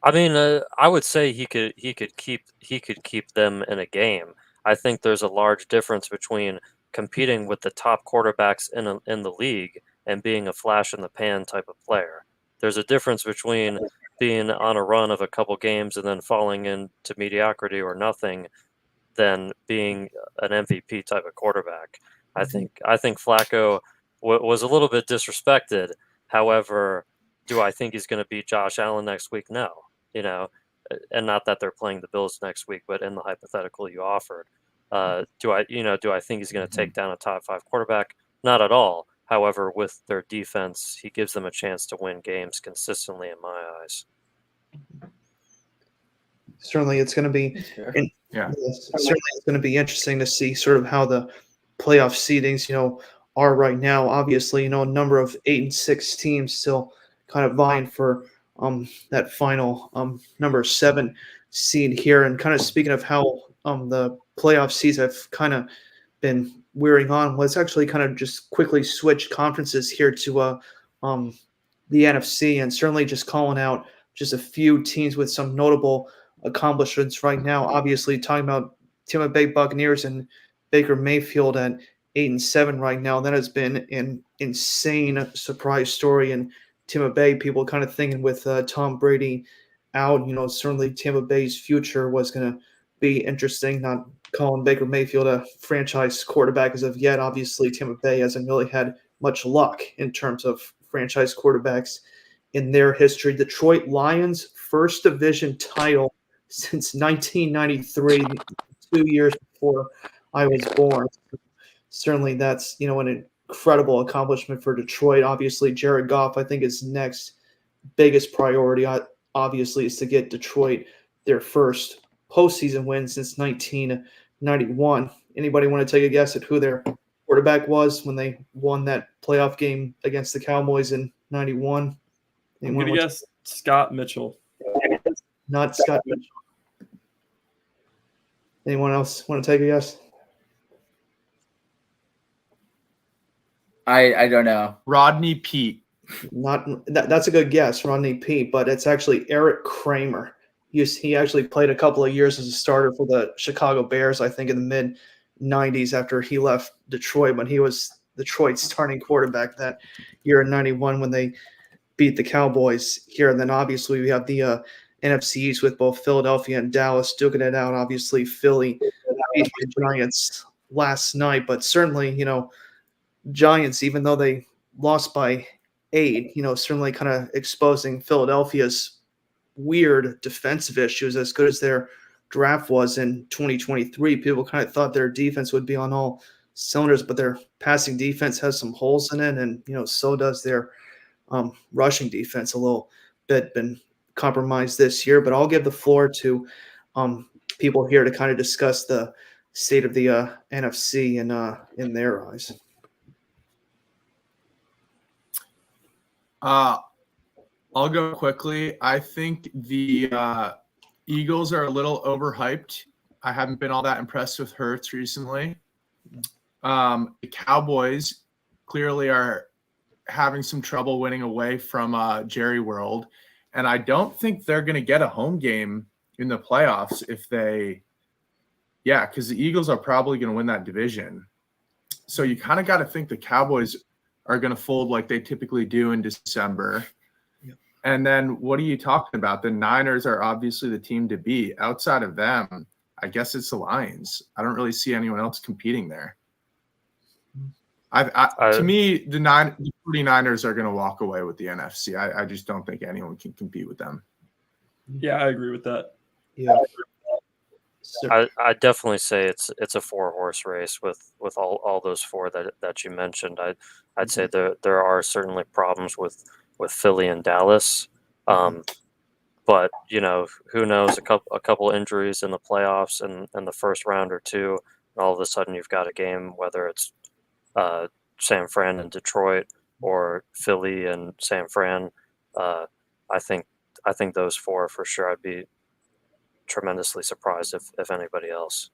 [SPEAKER 5] I mean, I would say he could keep them in a game. I think there's a large difference between competing with the top quarterbacks in the league and being a flash in the pan type of player. There's a difference between being on a run of a couple games and then falling into mediocrity or nothing than being an MVP type of quarterback. I think Flacco was a little bit disrespected. However, do I think he's going to beat Josh Allen next week? No. And not that they're playing the Bills next week, but in the hypothetical you offered, do I think he's going to take down a top 5 quarterback? Not at all. However, with their defense, he gives them a chance to win games consistently in my eyes.
[SPEAKER 1] certainly it's going to be
[SPEAKER 6] Yeah.
[SPEAKER 1] certainly it's going to be interesting to see sort of how the playoff seedings, are right now. Obviously, a number of 8 and 6 teams still kind of vying for that final number 7 seed here. And kind of speaking of how the playoff seeds have kind of been wearing on, let's actually kind of just quickly switch conferences here to the NFC, and certainly just calling out just a few teams with some notable accomplishments right now. Obviously, talking about Tampa Bay Buccaneers and Baker Mayfield at 8 and 7 right now. That has been an insane surprise story. And Tampa Bay, people kind of thinking with Tom Brady out, certainly Tampa Bay's future was going to be interesting. Not calling Baker Mayfield a franchise quarterback as of yet. Obviously, Tampa Bay hasn't really had much luck in terms of franchise quarterbacks in their history. Detroit Lions, first division title since 1993, 2 years before I was born. Certainly that's, an incredible accomplishment for Detroit. Obviously, Jared Goff, I think his next biggest priority, obviously, is to get Detroit their first postseason win since 1991. Anybody want to take a guess at who their quarterback was when they won that playoff game against the Cowboys in 91?
[SPEAKER 4] I'm going to guess Scott Mitchell.
[SPEAKER 1] Not Scott Mitchell. Anyone else want to take a guess?
[SPEAKER 3] I don't know.
[SPEAKER 6] Rodney Peete.
[SPEAKER 1] That's a good guess, Rodney Peete, but it's actually Eric Kramer. He actually played a couple of years as a starter for the Chicago Bears, I think, in the mid-'90s after he left Detroit, but he was Detroit's starting quarterback that year in 91 when they beat the Cowboys here. And then obviously we have the NFC East with both Philadelphia and Dallas duking it out. Obviously, Philly beat the Giants last night, but certainly, Giants, even though they lost by 8, certainly kind of exposing Philadelphia's weird defensive issues. As good as their draft was in 2023, people kind of thought their defense would be on all cylinders, but their passing defense has some holes in it, and so does their rushing defense a little bit, been compromised this year. But I'll give the floor to people here to kind of discuss the state of the NFC in their eyes.
[SPEAKER 6] I'll go quickly. I think the Eagles are a little overhyped. I haven't been all that impressed with Hurts recently. The Cowboys clearly are having some trouble winning away from Jerry World, and I don't think they're going to get a home game in the playoffs because the Eagles are probably going to win that division. So you kind of got to think the Cowboys are going to fold like they typically do in December.
[SPEAKER 1] Yep.
[SPEAKER 6] And then what are you talking about? The Niners are obviously the team to beat. Outside of them, I guess it's the Lions. I don't really see anyone else competing there. To me, the 49ers are going to walk away with the NFC. I just don't think anyone can compete with them.
[SPEAKER 4] Yeah, I agree with that.
[SPEAKER 1] Yeah.
[SPEAKER 5] I definitely say it's a 4-horse race with all those 4 that you mentioned. I'd say there are certainly problems with Philly and Dallas, but who knows? A couple injuries in the playoffs and the first round or two, and all of a sudden you've got a game, whether it's San Fran and Detroit or Philly and San Fran. I think those 4 for sure. I'd be tremendously surprised if anybody else.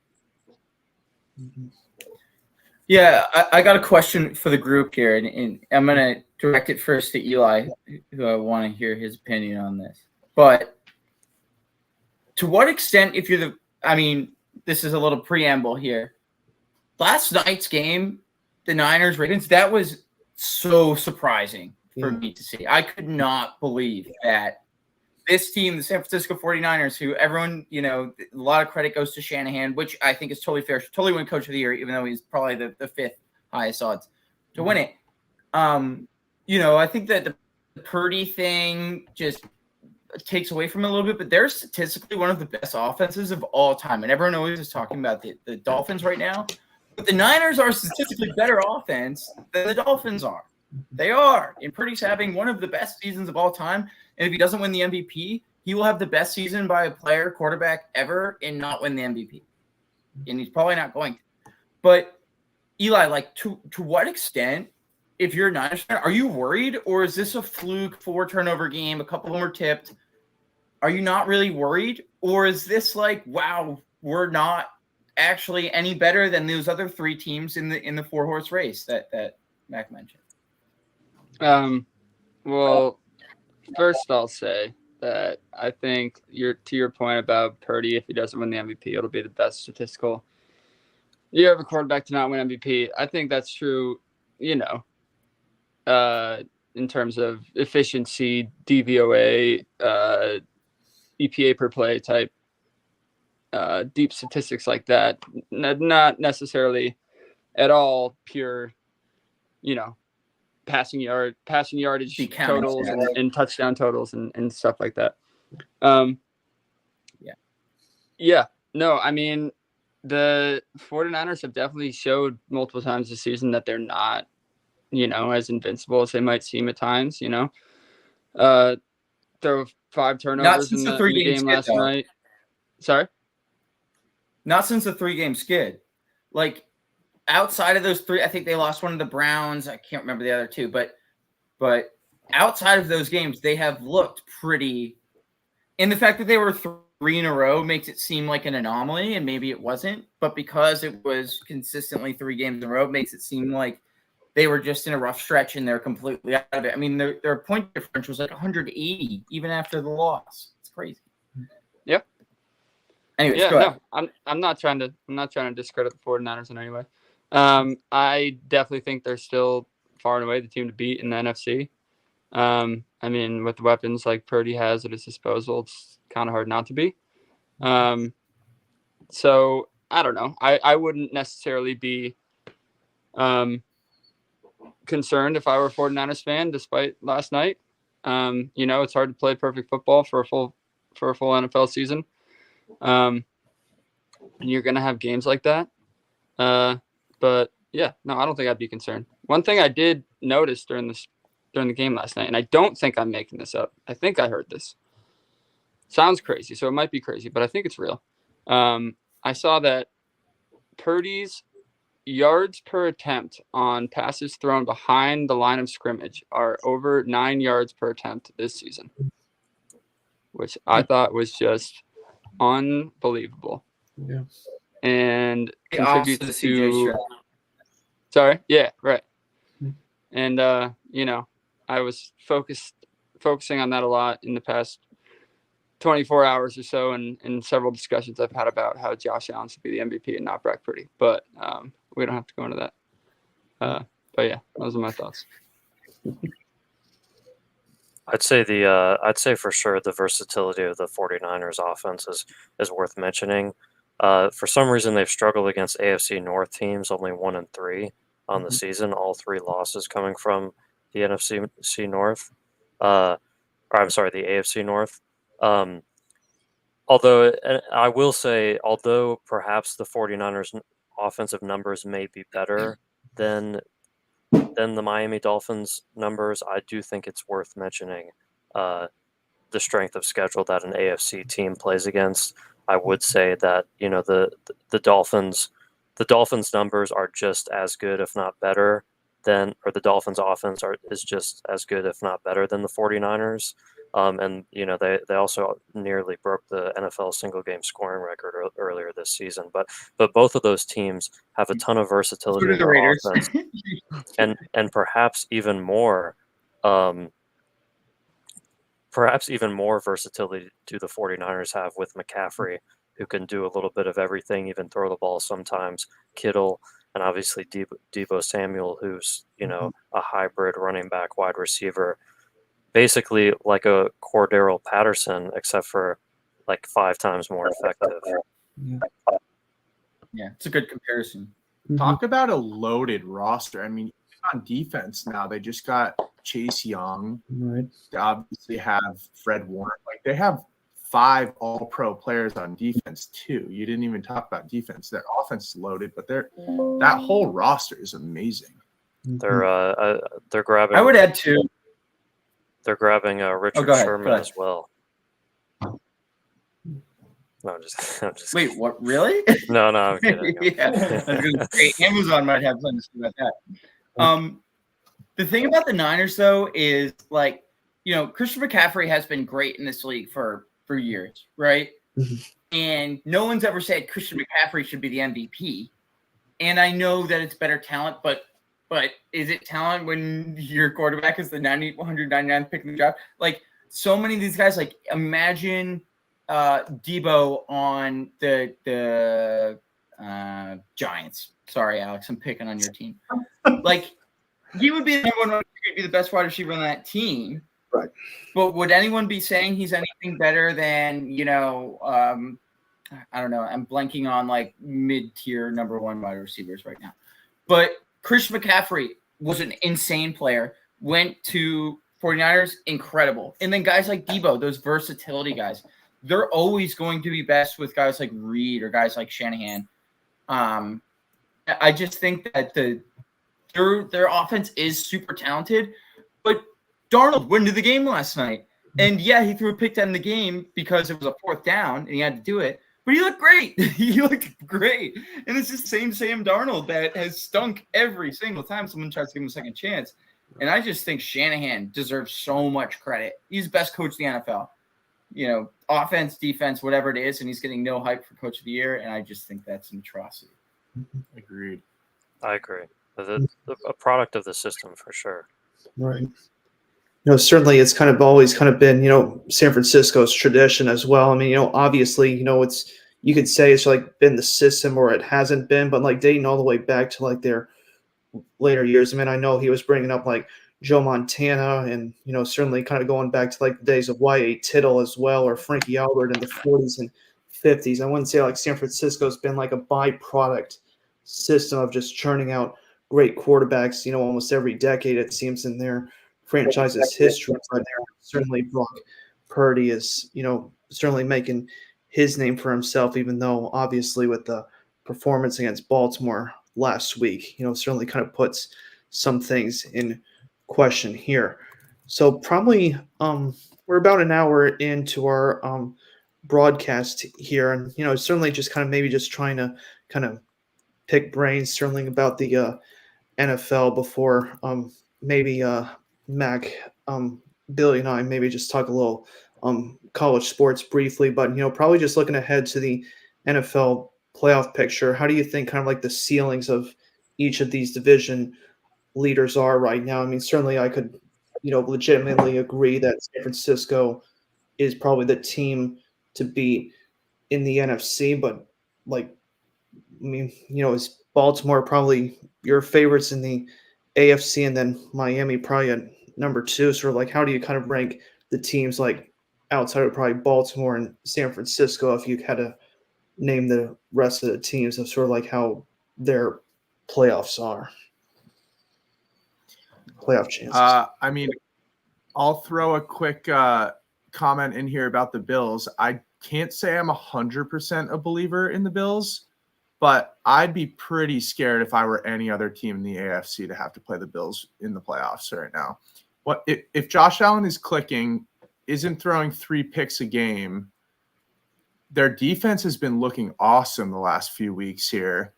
[SPEAKER 3] Yeah, I got a question for the group here, and I'm going to direct it first to Eli, who I want to hear his opinion on this. But to what extent, this is a little preamble here. Last night's game, the Niners Ravens, that was so surprising for me to see. I could not believe that this team, the San Francisco 49ers, who everyone, a lot of credit goes to Shanahan, which I think is totally fair. Should totally win Coach of the Year, even though he's probably the 5th highest odds to win it. I think that the Purdy thing just takes away from it a little bit, but they're statistically one of the best offenses of all time. And everyone always is talking about the Dolphins right now. But the Niners are statistically better offense than the Dolphins are. They are. And Purdy's having one of the best seasons of all time. And if he doesn't win the MVP, he will have the best season by a player quarterback ever and not win the MVP. And he's probably not going to. But Eli, like to what extent, if you're a Niners fan, are you worried, or is this a fluke 4 turnover game? A couple of them were tipped. Are you not really worried, or is this like, wow, we're not actually any better than those other 3 teams in the 4-horse race that Mack mentioned?
[SPEAKER 2] Well, first I'll say that I think to your point about Purdy, if he doesn't win the MVP, it'll be the best statistical year of a quarterback to not win MVP. I think that's true, in terms of efficiency, DVOA, EPA per play type, deep statistics like that. Not necessarily at all pure, passing yardage totals and touchdown totals and stuff like that. Yeah. No, I mean, the 49ers have definitely showed multiple times this season that they're not, as invincible as they might seem at times, There were 5 turnovers in the game last night. Sorry?
[SPEAKER 3] Not since the 3-game skid. Like, outside of those 3, I think they lost one of the Browns. I can't remember the other 2, but outside of those games, they have looked pretty. And the fact that they were 3 in a row makes it seem like an anomaly, and maybe it wasn't. But because it was consistently 3 games in a row, makes it seem like they were just in a rough stretch and they're completely out of it. I mean, their point differential was like 180 even after the loss. It's crazy.
[SPEAKER 2] Yep.
[SPEAKER 3] Anyways, go ahead.
[SPEAKER 2] No, I'm not trying to discredit the 49ers in any way. I definitely think they're still far and away the team to beat in the NFC. I mean, with the weapons like Purdy has at his disposal, it's kind of hard not to be. So I don't know. I wouldn't necessarily be concerned if I were a 49ers fan, despite last night. It's hard to play perfect football for a full NFL season. And you're going to have games like that. But yeah, no, I don't think I'd be concerned. One thing I did notice during the game last night, and I don't think I'm making this up. I think I heard this. Sounds crazy, so it might be crazy, but I think it's real. I saw that Purdy's yards per attempt on passes thrown behind the line of scrimmage are over 9 yards per attempt this season, which I thought was just unbelievable.
[SPEAKER 1] Yeah.
[SPEAKER 2] And contributes to sorry, yeah, right. And I was focusing on that a lot in the past 24 hours or so, and in several discussions I've had about how Josh Allen should be the MVP and not Brock Purdy. But we don't have to go into that. But yeah, those are my thoughts.
[SPEAKER 5] I'd say for sure the versatility of the 49ers offense is worth mentioning. For some reason, they've struggled against AFC North teams, only 1-3 on the season. All 3 losses coming from the NFC North, the AFC North. Although I will say, although perhaps the 49ers offensive numbers may be better than the Miami Dolphins numbers, I do think it's worth mentioning the strength of schedule that an AFC team plays against. I would say that the Dolphins numbers are just as good, if not better or the Dolphins offense is just as good, if not better than the 49ers. And they also nearly broke the NFL single game scoring record earlier this season. But both of those teams have a ton of versatility in their offense, and perhaps even more versatility do the 49ers have with McCaffrey, who can do a little bit of everything, even throw the ball sometimes. Kittle, and obviously Deebo Samuel, who's a hybrid running back wide receiver. Basically like a Cordero Patterson, except for like 5 times more effective.
[SPEAKER 3] Yeah, it's a good comparison.
[SPEAKER 6] Talk about a loaded roster. I mean, on defense now, they just got Chase Young.
[SPEAKER 1] Right.
[SPEAKER 6] They obviously have Fred Warner. Like, they have 5 all-pro players on defense too. You didn't even talk about defense. Their offense is loaded, but that whole roster is amazing.
[SPEAKER 5] They're grabbing.
[SPEAKER 3] I would add 2.
[SPEAKER 5] They're grabbing Richard Sherman as well. No, I'm just
[SPEAKER 3] Wait,
[SPEAKER 5] kidding.
[SPEAKER 3] what? Really?
[SPEAKER 5] No, I'm kidding.
[SPEAKER 3] Yeah, I was gonna say Amazon might have something to say about that. The thing about the Niners, though, is like, Christian McCaffrey has been great in this league for years, right? And no one's ever said Christian McCaffrey should be the MVP. And I know that it's better talent, but is it talent when your quarterback is the 199th pick in the draft? Like, so many of these guys, like, imagine Debo on the Giants. Sorry, Alex, I'm picking on your team. Like, he would be the number one, be the best wide receiver on that team.
[SPEAKER 1] Right.
[SPEAKER 3] But would anyone be saying he's anything better than, I don't know. I'm blanking on like mid-tier number one wide receivers right now. But Christian McCaffrey was an insane player. Went to 49ers, incredible. And then guys like Debo, those versatility guys, they're always going to be best with guys like Reed or guys like Shanahan. I just think that their offense is super talented. But Darnold went into the game last night. And yeah, he threw a pick to end the game because it was a 4th down and he had to do it. But he looked great. He looked great. And it's the same Sam Darnold that has stunk every single time someone tries to give him a second chance. And I just think Shanahan deserves so much credit. He's the best coach in the NFL. Offense, defense, whatever it is, and he's getting no hype for Coach of the Year. And I just think that's an atrocity.
[SPEAKER 6] Agreed.
[SPEAKER 5] I agree. A product of the system for sure.
[SPEAKER 1] Right. Certainly it's kind of always kind of been, San Francisco's tradition as well. I mean, obviously, you could say it's like been the system or it hasn't been, but like dating all the way back to like their later years. I mean, I know he was bringing up like Joe Montana and, certainly kind of going back to like the days of Y.A. Tittle as well, or Frankie Albert in the 40s and 50s. I wouldn't say like San Francisco's been like a byproduct system of just churning out great quarterbacks, almost every decade, it seems, in their franchise's history. But certainly Brock Purdy is, certainly making his name for himself, even though obviously with the performance against Baltimore last week, certainly kind of puts some things in question here. So probably we're about an hour into our broadcast here, and certainly just kind of maybe just trying to kind of pick brains certainly about the NFL before maybe Mac, Billy and I maybe just talk a little college sports briefly, but probably just looking ahead to the NFL playoff picture. How do you think kind of like the ceilings of each of these division leaders are right now? I mean, certainly I could legitimately agree that San Francisco is probably the team to beat in the NFC, but like, I mean, is Baltimore probably your favorites in the AFC, and then Miami probably at number 2? Sort of like, how do you kind of rank the teams like outside of probably Baltimore and San Francisco if you had to name the rest of the teams of sort of like how their playoffs are? Playoff chances.
[SPEAKER 6] I mean, I'll throw a quick comment in here about the Bills. I can't say I'm 100% a believer in the Bills, but I'd be pretty scared if I were any other team in the AFC to have to play the Bills in the playoffs right now. What if Josh Allen is clicking, isn't throwing 3 picks a game? Their defense has been looking awesome the last few weeks here.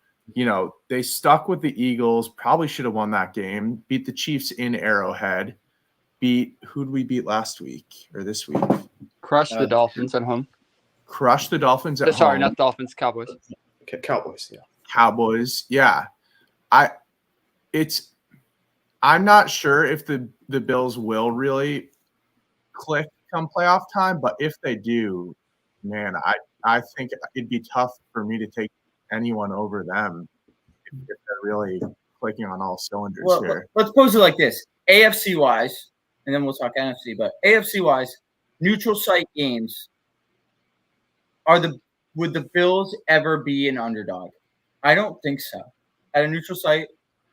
[SPEAKER 6] They stuck with the Eagles, probably should have won that game, beat the Chiefs in Arrowhead, who'd we beat last week or this week?
[SPEAKER 2] Crush the Dolphins at home.
[SPEAKER 6] Crush the Dolphins at home.
[SPEAKER 2] Sorry, not Dolphins, Cowboys.
[SPEAKER 1] Okay, Cowboys, yeah.
[SPEAKER 6] Cowboys, yeah. I'm not sure if the Bills will really click come playoff time, but if they do, man, I think it'd be tough for me to take anyone over them if they're really clicking on all cylinders here.
[SPEAKER 3] Let's pose it like this. AFC wise, and then we'll talk NFC, but AFC wise, neutral site games would the Bills ever be an underdog? I don't think so. At a neutral site,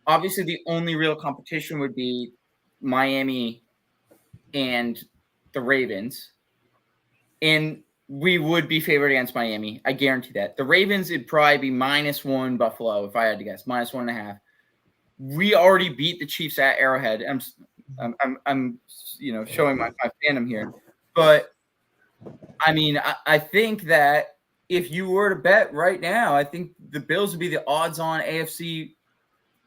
[SPEAKER 3] obviously the only real competition would be Miami and the Ravens. And we would be favored against Miami. I guarantee that. The Ravens would probably be -1 Buffalo, if I had to guess, -1.5. We already beat the Chiefs at Arrowhead. I'm showing my fandom here. But I mean, I think that if you were to bet right now, I think the Bills would be the odds-on AFC.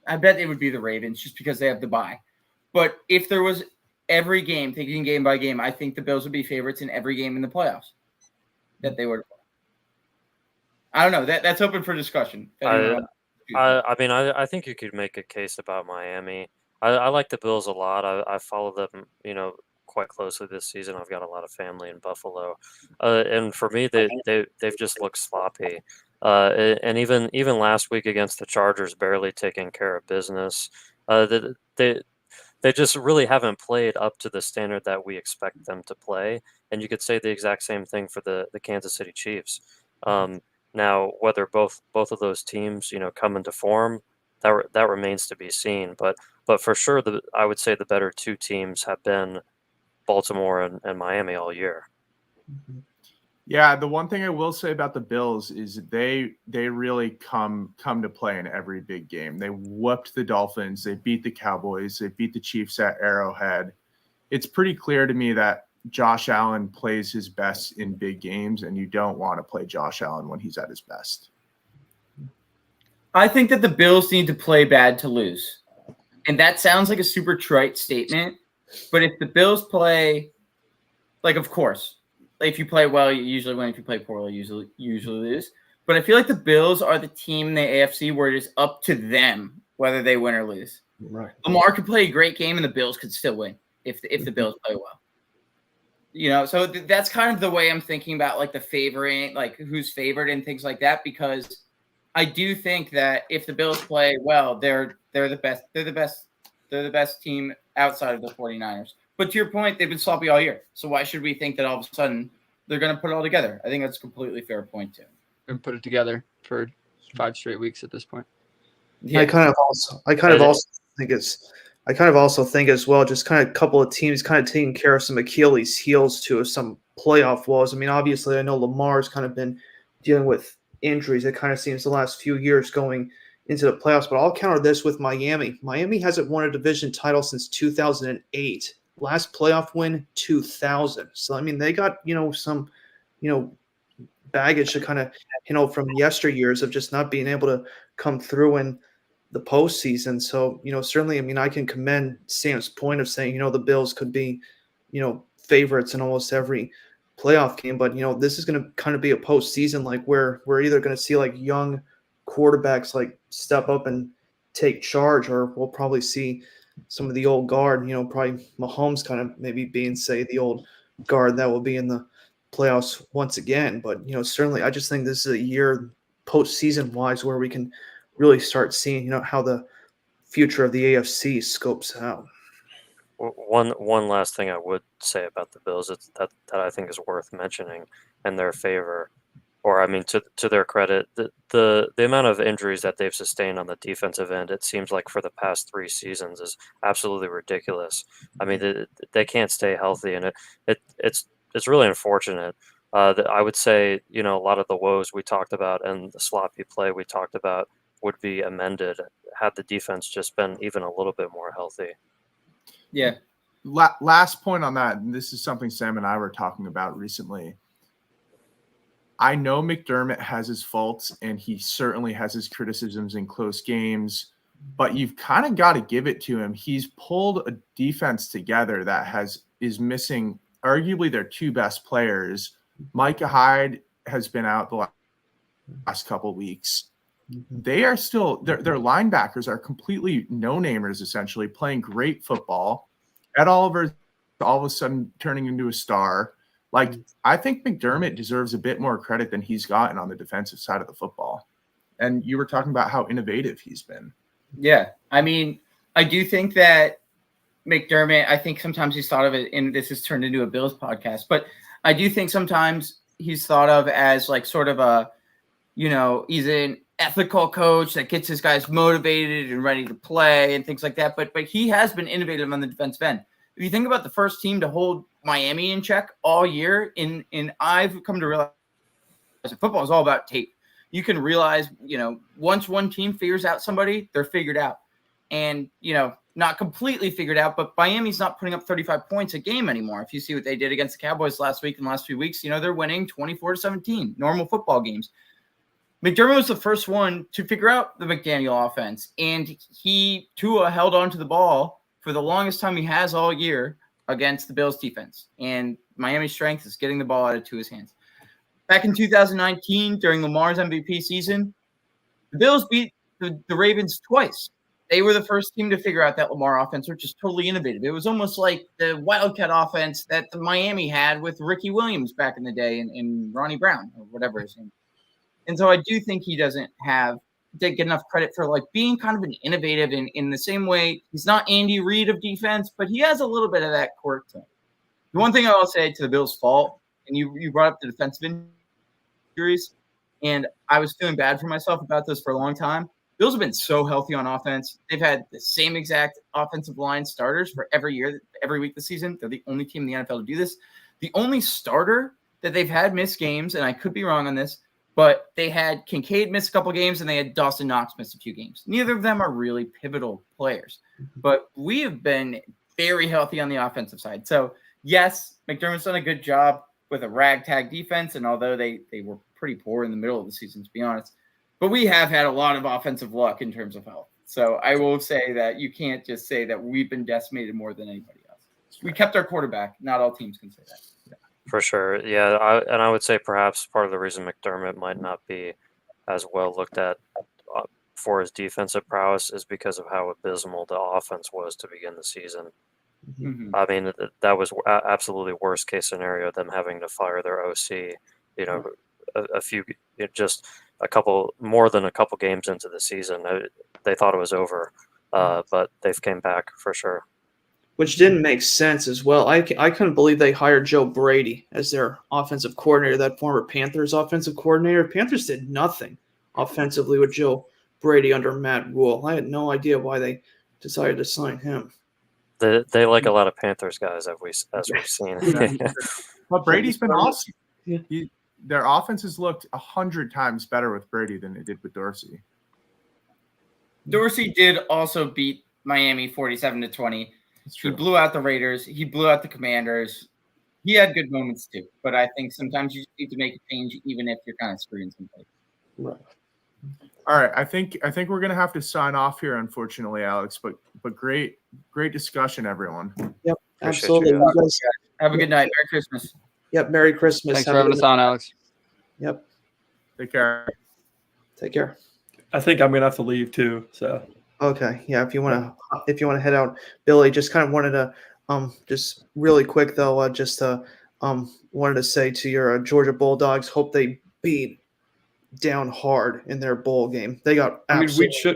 [SPEAKER 3] I bet it would be the Ravens just because they have the bye. But if there was every game, thinking game by game, I think the Bills would be favorites in every game in the playoffs that they would. I don't know. That's open for discussion.
[SPEAKER 5] I mean, I think you could make a case about Miami. I like the Bills a lot. I follow them, quite closely this season. I've got a lot of family in Buffalo, and for me, they've just looked sloppy. And even last week against the Chargers, barely taking care of business. They just really haven't played up to the standard that we expect them to play. And you could say the exact same thing for the Kansas City Chiefs. Now, whether both of those teams, come into form, that remains to be seen. But for sure, I would say the better two teams have been Baltimore and Miami all year.
[SPEAKER 6] Yeah, the one thing I will say about the Bills is they really come to play in every big game. They whooped the Dolphins, they beat the Cowboys, they beat the Chiefs at Arrowhead. It's pretty clear to me that Josh Allen plays his best in big games, and you don't want to play Josh Allen when he's at his best.
[SPEAKER 3] I think that the Bills need to play bad to lose. And that sounds like a super trite statement, but if the Bills play, of course, if you play well, you usually win. If you play poorly, you usually lose. But I feel like the Bills are the team in the AFC where it is up to them whether they win or lose.
[SPEAKER 1] Right.
[SPEAKER 3] Lamar could play a great game, and the Bills could still win if the Bills play well. So that's kind of the way I'm thinking about the favoring, who's favored and things like that. Because I do think that if the Bills play well, they're the best. They're the best team outside of the 49ers. But to your point, they've been sloppy all year. So why should we think that all of a sudden they're going to put it all together? I think that's a completely fair point too.
[SPEAKER 2] And put it together for 5 straight weeks at this point.
[SPEAKER 3] Yeah.
[SPEAKER 1] I kind of also think as well, just kind of a couple of teams kind of taking care of some Achilles heels too, of some playoff woes. I mean, obviously, I know Lamar's kind of been dealing with injuries. It kind of seems the last few years going into the playoffs, but I'll counter this with Miami. Miami hasn't won a division title since 2008. Last playoff win, 2000. So, I mean, they got, some, baggage to kind of, from yesteryears of just not being able to come through in the postseason. So, certainly, I mean, I can commend Sam's point of saying, the Bills could be, favorites in almost every playoff game. But, this is going to kind of be a postseason, where we're either going to see young quarterbacks step up and take charge, or we'll probably see some of the old guard, probably Mahomes kind of maybe being, say, the old guard that will be in the playoffs once again. But, certainly I just think this is a year postseason wise where we can really start seeing, how the future of the AFC scopes out.
[SPEAKER 5] One last thing I would say about the Bills that I think is worth mentioning in their favor, or I mean to their credit, the amount of injuries that they've sustained on the defensive end, it seems like for the past 3 seasons, is absolutely ridiculous. I mean, they can't stay healthy, and it's really unfortunate. I would say, a lot of the woes we talked about and the sloppy play we talked about would be amended had the defense just been even a little bit more healthy.
[SPEAKER 3] Yeah.
[SPEAKER 6] Last point on that, and this is something Sam and I were talking about recently. I know McDermott has his faults, and he certainly has his criticisms in close games, but you've kind of got to give it to him. He's pulled a defense together that is missing arguably their 2 best players. Micah Hyde has been out the last couple of weeks. They are still their linebackers are completely no-namers, essentially playing great football. Ed Oliver all of a sudden turning into a star. I think McDermott deserves a bit more credit than he's gotten on the defensive side of the football. And you were talking about how innovative he's been.
[SPEAKER 3] Yeah. I mean, I do think that McDermott, I think sometimes he's thought of it, and this has turned into a Bills podcast, but I do think sometimes he's thought of as sort of a, he's an ethical coach that gets his guys motivated and ready to play and things like that. But he has been innovative on the defensive end. If you think about the first team to hold Miami in check all year, I've come to realize that football is all about tape. You can realize, once one team figures out somebody, they're figured out. And, not completely figured out, but Miami's not putting up 35 points a game anymore. If you see what they did against the Cowboys last week and last few weeks, they're winning 24-17, normal football games. McDermott was the first one to figure out the McDaniel offense, and Tua held on to the ball for the longest time he has all year against the Bills defense. And Miami's strength is getting the ball out of Tua's hands. Back in 2019, during Lamar's MVP season, the Bills beat the Ravens twice. They were the first team to figure out that Lamar offense, which is totally innovative. It was almost like the Wildcat offense that the Miami had with Ricky Williams back in the day and Ronnie Brown or whatever his name is. And so I do think he doesn't get enough credit for being kind of an innovative in the same way. He's not Andy Reid of defense, but he has a little bit of that quirk to him. The one thing I will say to the Bills' fault, and you brought up the defensive injuries, and I was feeling bad for myself about this for a long time. Bills have been so healthy on offense. They've had the same exact offensive line starters for every week this season. They're the only team in the NFL to do this. The only starter that they've had miss games, and I could be wrong on this, but they had Kincaid miss a couple games and they had Dawson Knox miss a few games. Neither of them are really pivotal players, but we have been very healthy on the offensive side. So yes, McDermott's done a good job with a ragtag defense, and although they were pretty poor in the middle of the season, to be honest, but we have had a lot of offensive luck in terms of health. So I will say that you can't just say that we've been decimated more than anybody else. We kept our quarterback. Not all teams can say that.
[SPEAKER 5] For sure. Yeah. I would say perhaps part of the reason McDermott might not be as well looked at for his defensive prowess is because of how abysmal the offense was to begin the season.
[SPEAKER 3] Mm-hmm.
[SPEAKER 5] I mean, that was absolutely worst case scenario, them having to fire their OC, more than a couple games into the season. They thought it was over, but they've came back for sure.
[SPEAKER 1] Which didn't make sense as well. I couldn't believe they hired Joe Brady as their offensive coordinator, that former Panthers offensive coordinator. Panthers did nothing offensively with Joe Brady under Matt Rule. I had no idea why they decided to sign him.
[SPEAKER 5] They like a lot of Panthers guys, as we've seen.
[SPEAKER 6] But Brady's been awesome.
[SPEAKER 1] Yeah.
[SPEAKER 6] Their offenses looked 100 times better with Brady than it did with Dorsey.
[SPEAKER 3] Dorsey did also beat Miami 47-20. He blew out the Raiders. He blew out the Commanders. He had good moments too, but I think sometimes you just need to make a change, even if you're kind of screwing somebody.
[SPEAKER 1] Right.
[SPEAKER 6] All right, I think we're gonna have to sign off here, unfortunately, Alex. But great discussion, everyone.
[SPEAKER 1] Yep,
[SPEAKER 5] Appreciate
[SPEAKER 1] absolutely.
[SPEAKER 5] you.
[SPEAKER 1] You guys,
[SPEAKER 3] Have a good night. Merry Christmas.
[SPEAKER 1] yep, Merry Christmas.
[SPEAKER 2] Thanks
[SPEAKER 1] Have
[SPEAKER 2] for
[SPEAKER 1] a
[SPEAKER 2] having
[SPEAKER 1] good
[SPEAKER 2] us on, Alex.
[SPEAKER 1] Yep,
[SPEAKER 6] Take care.
[SPEAKER 1] take care.
[SPEAKER 4] I think I'm gonna have to leave too. So
[SPEAKER 1] Okay, yeah. If you want to head out, Billy. Just kind of wanted to just really quick though, wanted to say to your Georgia Bulldogs, hope they beat down hard in their bowl game. They got.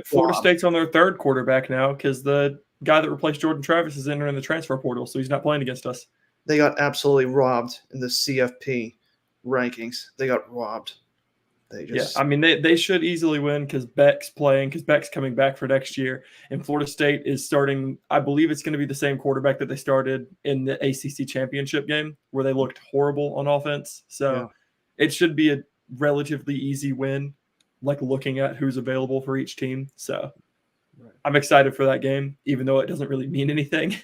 [SPEAKER 4] Florida State's on their third quarterback now because the guy that replaced Jordan Travis is entering the transfer portal, so he's not playing against us.
[SPEAKER 1] They got absolutely robbed in the CFP rankings. They got robbed. They just.
[SPEAKER 4] Yeah, I mean they should easily win because Beck's coming back for next year, and Florida State is starting. I believe it's going to be the same quarterback that they started in the ACC championship game where they looked horrible on offense. So it should be a relatively easy win, like looking at who's available for each team. So I'm excited for that game, even though it doesn't really mean anything.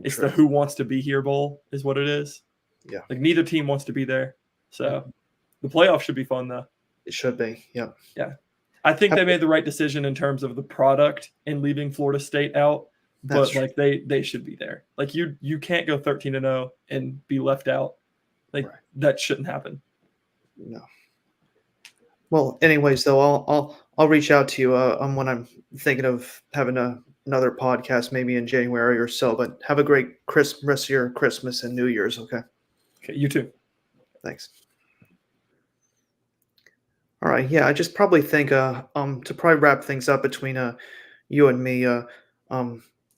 [SPEAKER 4] It's the who wants to be here bowl is what it is.
[SPEAKER 1] Yeah,
[SPEAKER 4] like neither team wants to be there. So the playoff should be fun though.
[SPEAKER 1] It should be. Yep.
[SPEAKER 4] Yeah. I think they made the right decision in terms of the product and leaving Florida State out, but like they should be there. Like you can't go 13-0 and be left out. Like that shouldn't happen.
[SPEAKER 1] No. Well, anyways, though, I'll reach out to you when I'm thinking of having another podcast, maybe in January or so. But have a great rest of your Christmas and New Year's. Okay.
[SPEAKER 4] Okay. You too.
[SPEAKER 1] Thanks. All right. Yeah, I just probably think to probably wrap things up between you and me,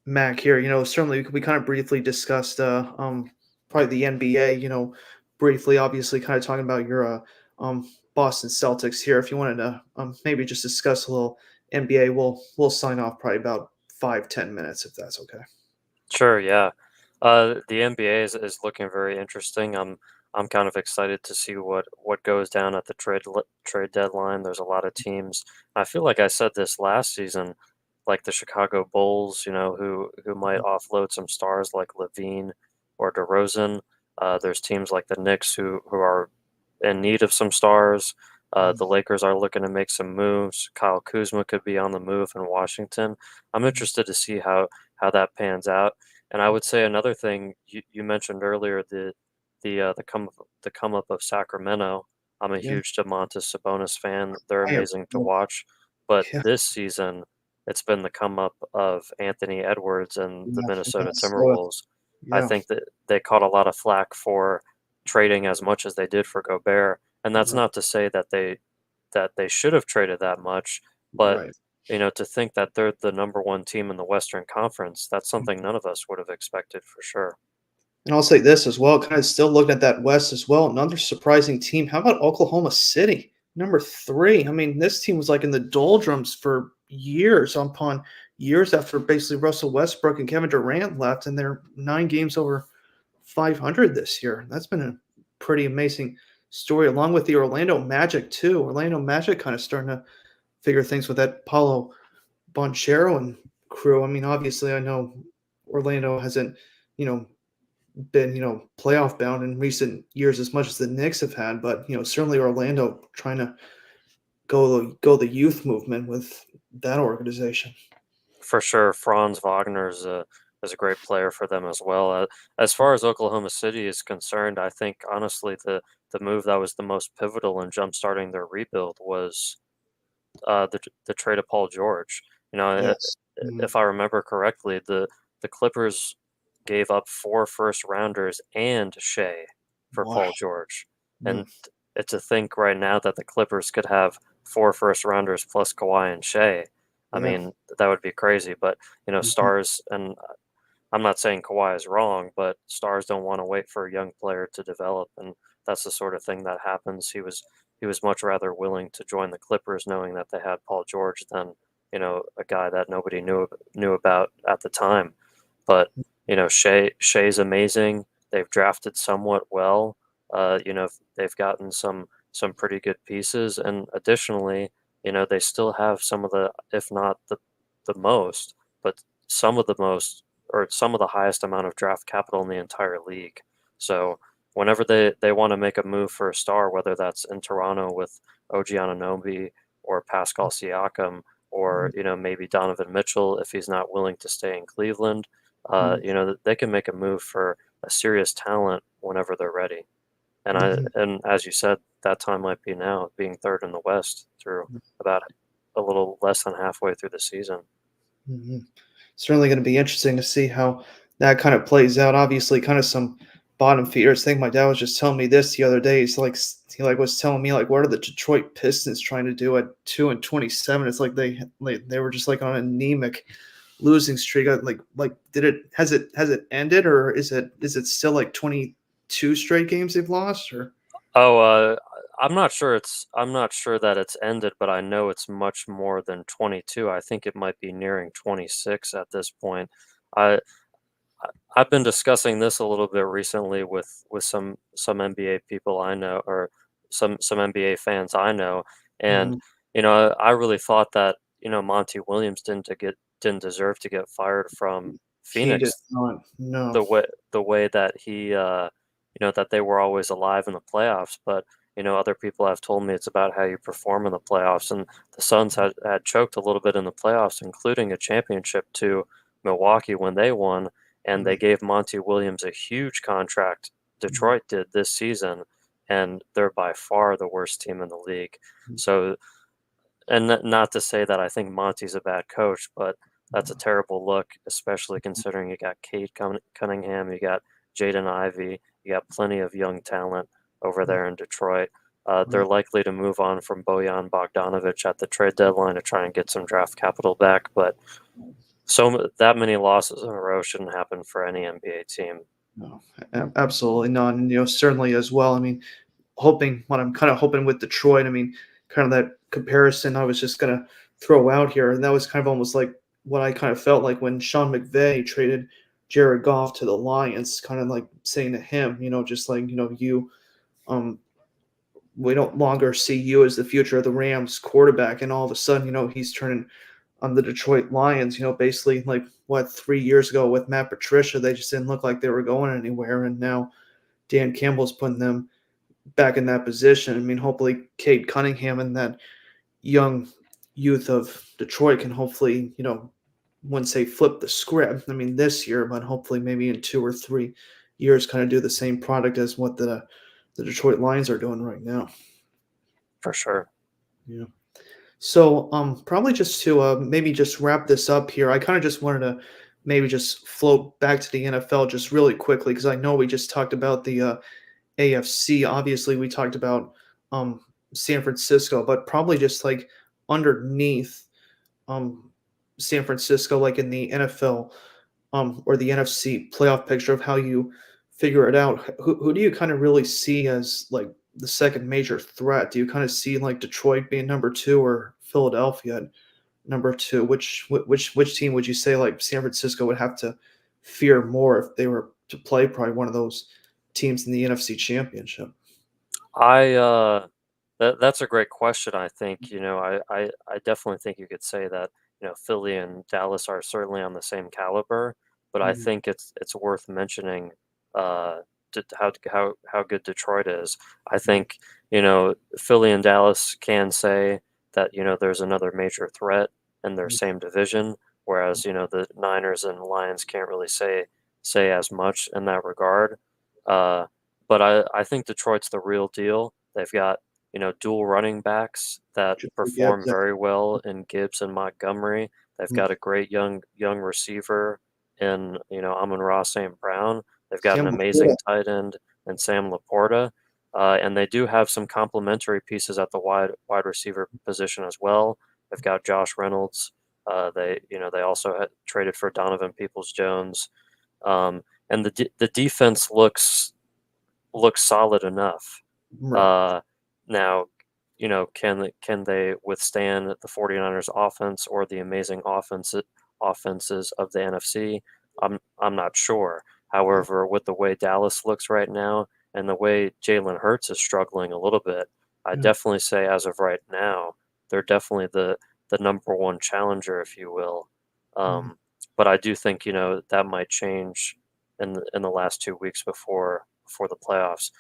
[SPEAKER 1] Mac here. Certainly we kind of briefly discussed probably the NBA. Briefly, obviously, kind of talking about your Boston Celtics here. If you wanted to maybe just discuss a little NBA, we'll sign off probably about 5-10 minutes if that's okay.
[SPEAKER 5] Sure. Yeah. The NBA is looking very interesting. I'm kind of excited to see what goes down at the trade deadline. There's a lot of teams. I feel like I said this last season. like the Chicago Bulls, who might offload some stars like Levine or DeRozan. There's teams like the Knicks who are in need of some stars. The Lakers are looking to make some moves. Kyle Kuzma could be on the move in Washington. I'm interested to see how that pans out. And I would say another thing you mentioned earlier, the come up of Sacramento. I'm a
[SPEAKER 1] Yeah.
[SPEAKER 5] huge Domantas Sabonis fan. They're
[SPEAKER 1] I am.
[SPEAKER 5] amazing to watch. But
[SPEAKER 1] Yeah.
[SPEAKER 5] this season, it's been the come up of Anthony Edwards and the
[SPEAKER 1] Yeah,
[SPEAKER 5] Minnesota
[SPEAKER 1] Minnesota.
[SPEAKER 5] Timberwolves. I
[SPEAKER 1] Yeah.
[SPEAKER 5] think that they caught a lot of flack for trading as much as they did for Gobert, and that's
[SPEAKER 1] Right.
[SPEAKER 5] not to say that they should have traded that much, but
[SPEAKER 1] Right.
[SPEAKER 5] to think that they're the number one team in the Western Conference, that's something none of us would have expected for sure.
[SPEAKER 1] And I'll say this as well, kind of still looking at that West as well. Another surprising team. How about Oklahoma City? Number 3. I mean, this team was like in the doldrums for years upon years after basically Russell Westbrook and Kevin Durant left, and they're 9 games over 500 this year. That's been a pretty amazing story, along with the Orlando Magic, too. Orlando Magic kind of starting to figure things with that Paulo Banchero and crew. I mean, obviously, I know Orlando hasn't, been, playoff bound in recent years as much as the Knicks have had, but certainly Orlando trying to go the youth movement with that organization.
[SPEAKER 5] For sure, Franz Wagner is a great player for them as well. As far as Oklahoma City is concerned, I think honestly the move that was the most pivotal in jumpstarting their rebuild was the trade of Paul George.
[SPEAKER 1] Yes. Mhm.
[SPEAKER 5] If I remember correctly, the Clippers gave up 4 first rounders and Shea for
[SPEAKER 1] Wow.
[SPEAKER 5] Paul George, and
[SPEAKER 1] Mm.
[SPEAKER 5] to think right now that the Clippers could have 4 first rounders plus Kawhi and Shea. I
[SPEAKER 1] Yeah.
[SPEAKER 5] mean, that would be crazy. But
[SPEAKER 1] Mhm.
[SPEAKER 5] stars, and I'm not saying Kawhi is wrong, but stars don't want to wait for a young player to develop, and that's the sort of thing that happens. He was much rather willing to join the Clippers, knowing that they had Paul George, than a guy that nobody knew about at the time. But Shea's amazing. They've drafted somewhat well. They've gotten some pretty good pieces, and additionally, they still have some of the, if not the most, but some of the most, or some of the highest amount of draft capital in the entire league. So whenever they want to make a move for a star, whether that's in Toronto with OG Anunoby or Pascal Siakam, or maybe Donovan Mitchell if he's not willing to stay in Cleveland, they can make a move for a serious talent whenever they're ready. And
[SPEAKER 1] Mhm.
[SPEAKER 5] and as you said, that time might be now, being third in the West through about a little less than halfway through the season.
[SPEAKER 1] Mhm. Certainly going to be interesting to see how that kind of plays out. Obviously, kind of some bottom feeders. I think my dad was just telling me this the other day. He was telling me like, what are the Detroit Pistons trying to do at 2-27? It's like they were just like on an anemic losing streak. Like has it ended, or is it still like 22 straight games they've lost? Or
[SPEAKER 5] Oh, I'm not sure that it's ended, but I know it's much more than 22. I think it might be nearing 26 at this point. I I've been discussing this a little bit recently with some NBA people I know, or some NBA fans I know, and
[SPEAKER 1] Mhm.
[SPEAKER 5] I really thought that Monty Williams didn't deserve to get fired from
[SPEAKER 1] He did
[SPEAKER 5] Phoenix
[SPEAKER 1] not. No.
[SPEAKER 5] the way that that they were always alive in the playoffs. But other people have told me it's about how you perform in the playoffs, and the Suns had choked a little bit in the playoffs, including a championship to Milwaukee when they won, and they gave Monty Williams a huge contract. Detroit did this season, and they're by far the worst team in the league. So, and not to say that I think Monty's a bad coach, but that's a terrible look, especially considering you got Cade Cunningham, you got Jaden Ivey, you got plenty of young talent over there in Detroit. They're likely to move on from Bojan Bogdanovic at the trade deadline to try and get some draft capital back, but that many losses in a row shouldn't happen for any NBA team.
[SPEAKER 1] No, absolutely not. And certainly as well. I mean, what I'm kind of hoping with Detroit. I mean, kind of that comparison I was just gonna throw out here, and that was kind of almost like what I kind of felt like when Sean McVay traded Jared Goff to the Lions, kind of like saying to him, just like you, um, we don't longer see you as the future of the Rams quarterback, and all of a sudden, he's turning the Detroit Lions. Basically like 3 years ago with Matt Patricia, they just didn't look like they were going anywhere, and now Dan Campbell's putting them back in that position. I mean, hopefully Cade Cunningham and that young youth of Detroit can hopefully, wouldn't say flip the script, I mean, this year, but hopefully maybe in 2 or 3 years kind of do the same product as what the Detroit Lions are doing right now.
[SPEAKER 5] For sure.
[SPEAKER 1] Yeah. So probably just to maybe just wrap this up here, I kind of just wanted to maybe just float back to the NFL just really quickly, because I know we just talked about the AFC. Obviously, we talked about San Francisco, but probably just like underneath San Francisco, like in the NFL or the NFC playoff picture of how you figure it out. Who do you kind of really see as like the second major threat? Do you kind of see like Detroit being number 2 or Philadelphia at number 2? Which team would you say like San Francisco would have to fear more if they were to play probably one of those teams in the NFC Championship?
[SPEAKER 5] That's a great question. I think, I definitely think you could say that, Philly and Dallas are certainly on the same caliber, but I think it's worth mentioning how good Detroit is. I think, Philly and Dallas can say that, there's another major threat in their same division, whereas, the Niners and Lions can't really say as much in that regard. But I think Detroit's the real deal. They've got, dual running backs that perform very well in Gibbs and Montgomery. They've got a great young receiver in, Amon-Ra St. Brown. They've got an amazing tight end in Sam Laporta. And they do have some complementary pieces at the wide receiver position as well. They've got Josh Reynolds. They also had traded for Donovan Peoples-Jones. And the defense looks solid enough.
[SPEAKER 1] Right.
[SPEAKER 5] Now, can they withstand the 49ers offense or the amazing offenses of the NFC? I'm not sure. However, with the way Dallas looks right now and the way Jalen Hurts is struggling a little bit, I definitely say as of right now, they're definitely the number 1 challenger, if you will. But I do think, that might change in the last 2 weeks before the playoffs.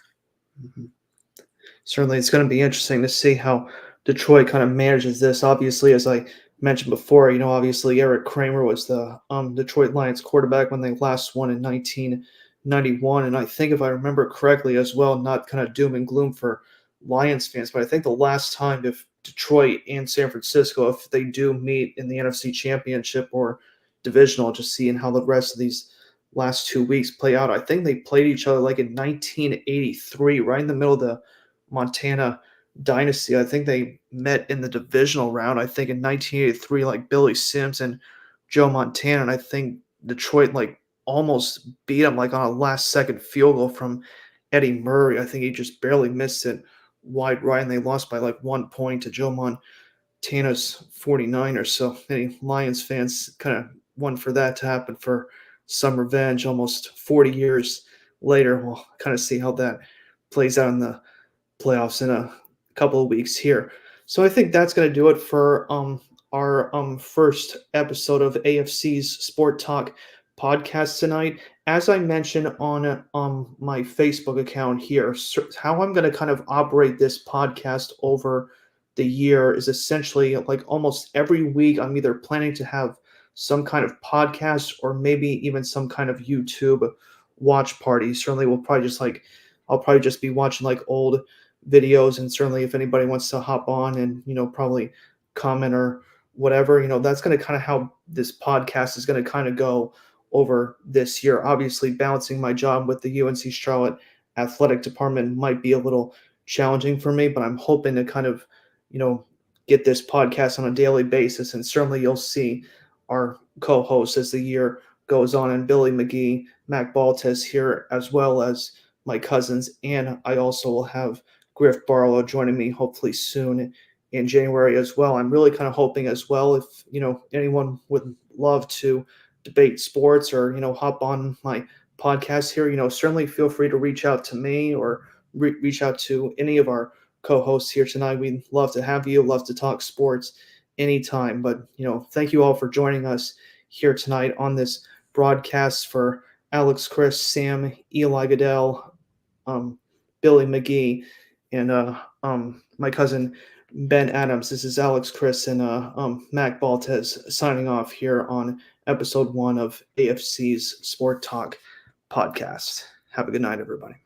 [SPEAKER 1] Certainly, it's going to be interesting to see how Detroit kind of manages this. Obviously, as I mentioned before, obviously Eric Kramer was the Detroit Lions quarterback when they last won in 1991. And I think if I remember correctly as well, not kind of doom and gloom for Lions fans, but I think the last time if Detroit and San Francisco, if they do meet in the NFC Championship or divisional, just seeing how the rest of these last 2 weeks play out, I think they played each other like in 1983, right in the middle of the Montana dynasty. I think they met in the divisional round. I think in 1983, like Billy Sims and Joe Montana, and I think Detroit like almost beat them like on a last second field goal from Eddie Murray. I think he just barely missed it wide right, and they lost by like 1 point to Joe Montana's 49ers. So any Lions fans kind of want for that to happen for some revenge almost 40 years later. We'll kind of see how that plays out in the playoffs in a couple of weeks here. So I think that's going to do it for our first episode of AFC's Sport Talk podcast tonight. As I mentioned on my Facebook account here, how I'm going to kind of operate this podcast over the year is essentially like almost every week I'm either planning to have some kind of podcast or maybe even some kind of YouTube watch party. Certainly I'll probably just be watching like old videos, and certainly if anybody wants to hop on and probably comment or whatever, that's going to kind of how this podcast is going to kind of go over this year. Obviously, balancing my job with the UNC Charlotte athletic department might be a little challenging for me, but I'm hoping to kind of get this podcast on a daily basis, and certainly you'll see our co-hosts as the year goes on, and Billy McGee, Mack Baltes here, as well as my cousins, and I also will have Griff Barlow joining me hopefully soon in January as well. I'm really kind of hoping as well if anyone would love to debate sports or hop on my podcast here, certainly feel free to reach out to me or reach out to any of our co-hosts here tonight. We'd love to have you, love to talk sports anytime. But, thank you all for joining us here tonight on this broadcast. For Alex, Chris, Sam, Eli Goodell, Billy McGee, and my cousin Ben Adams. This is Alex, Chris, and Mack Baltes signing off here on episode 1 of AFC's Sport Talk podcast. Have a good night, everybody.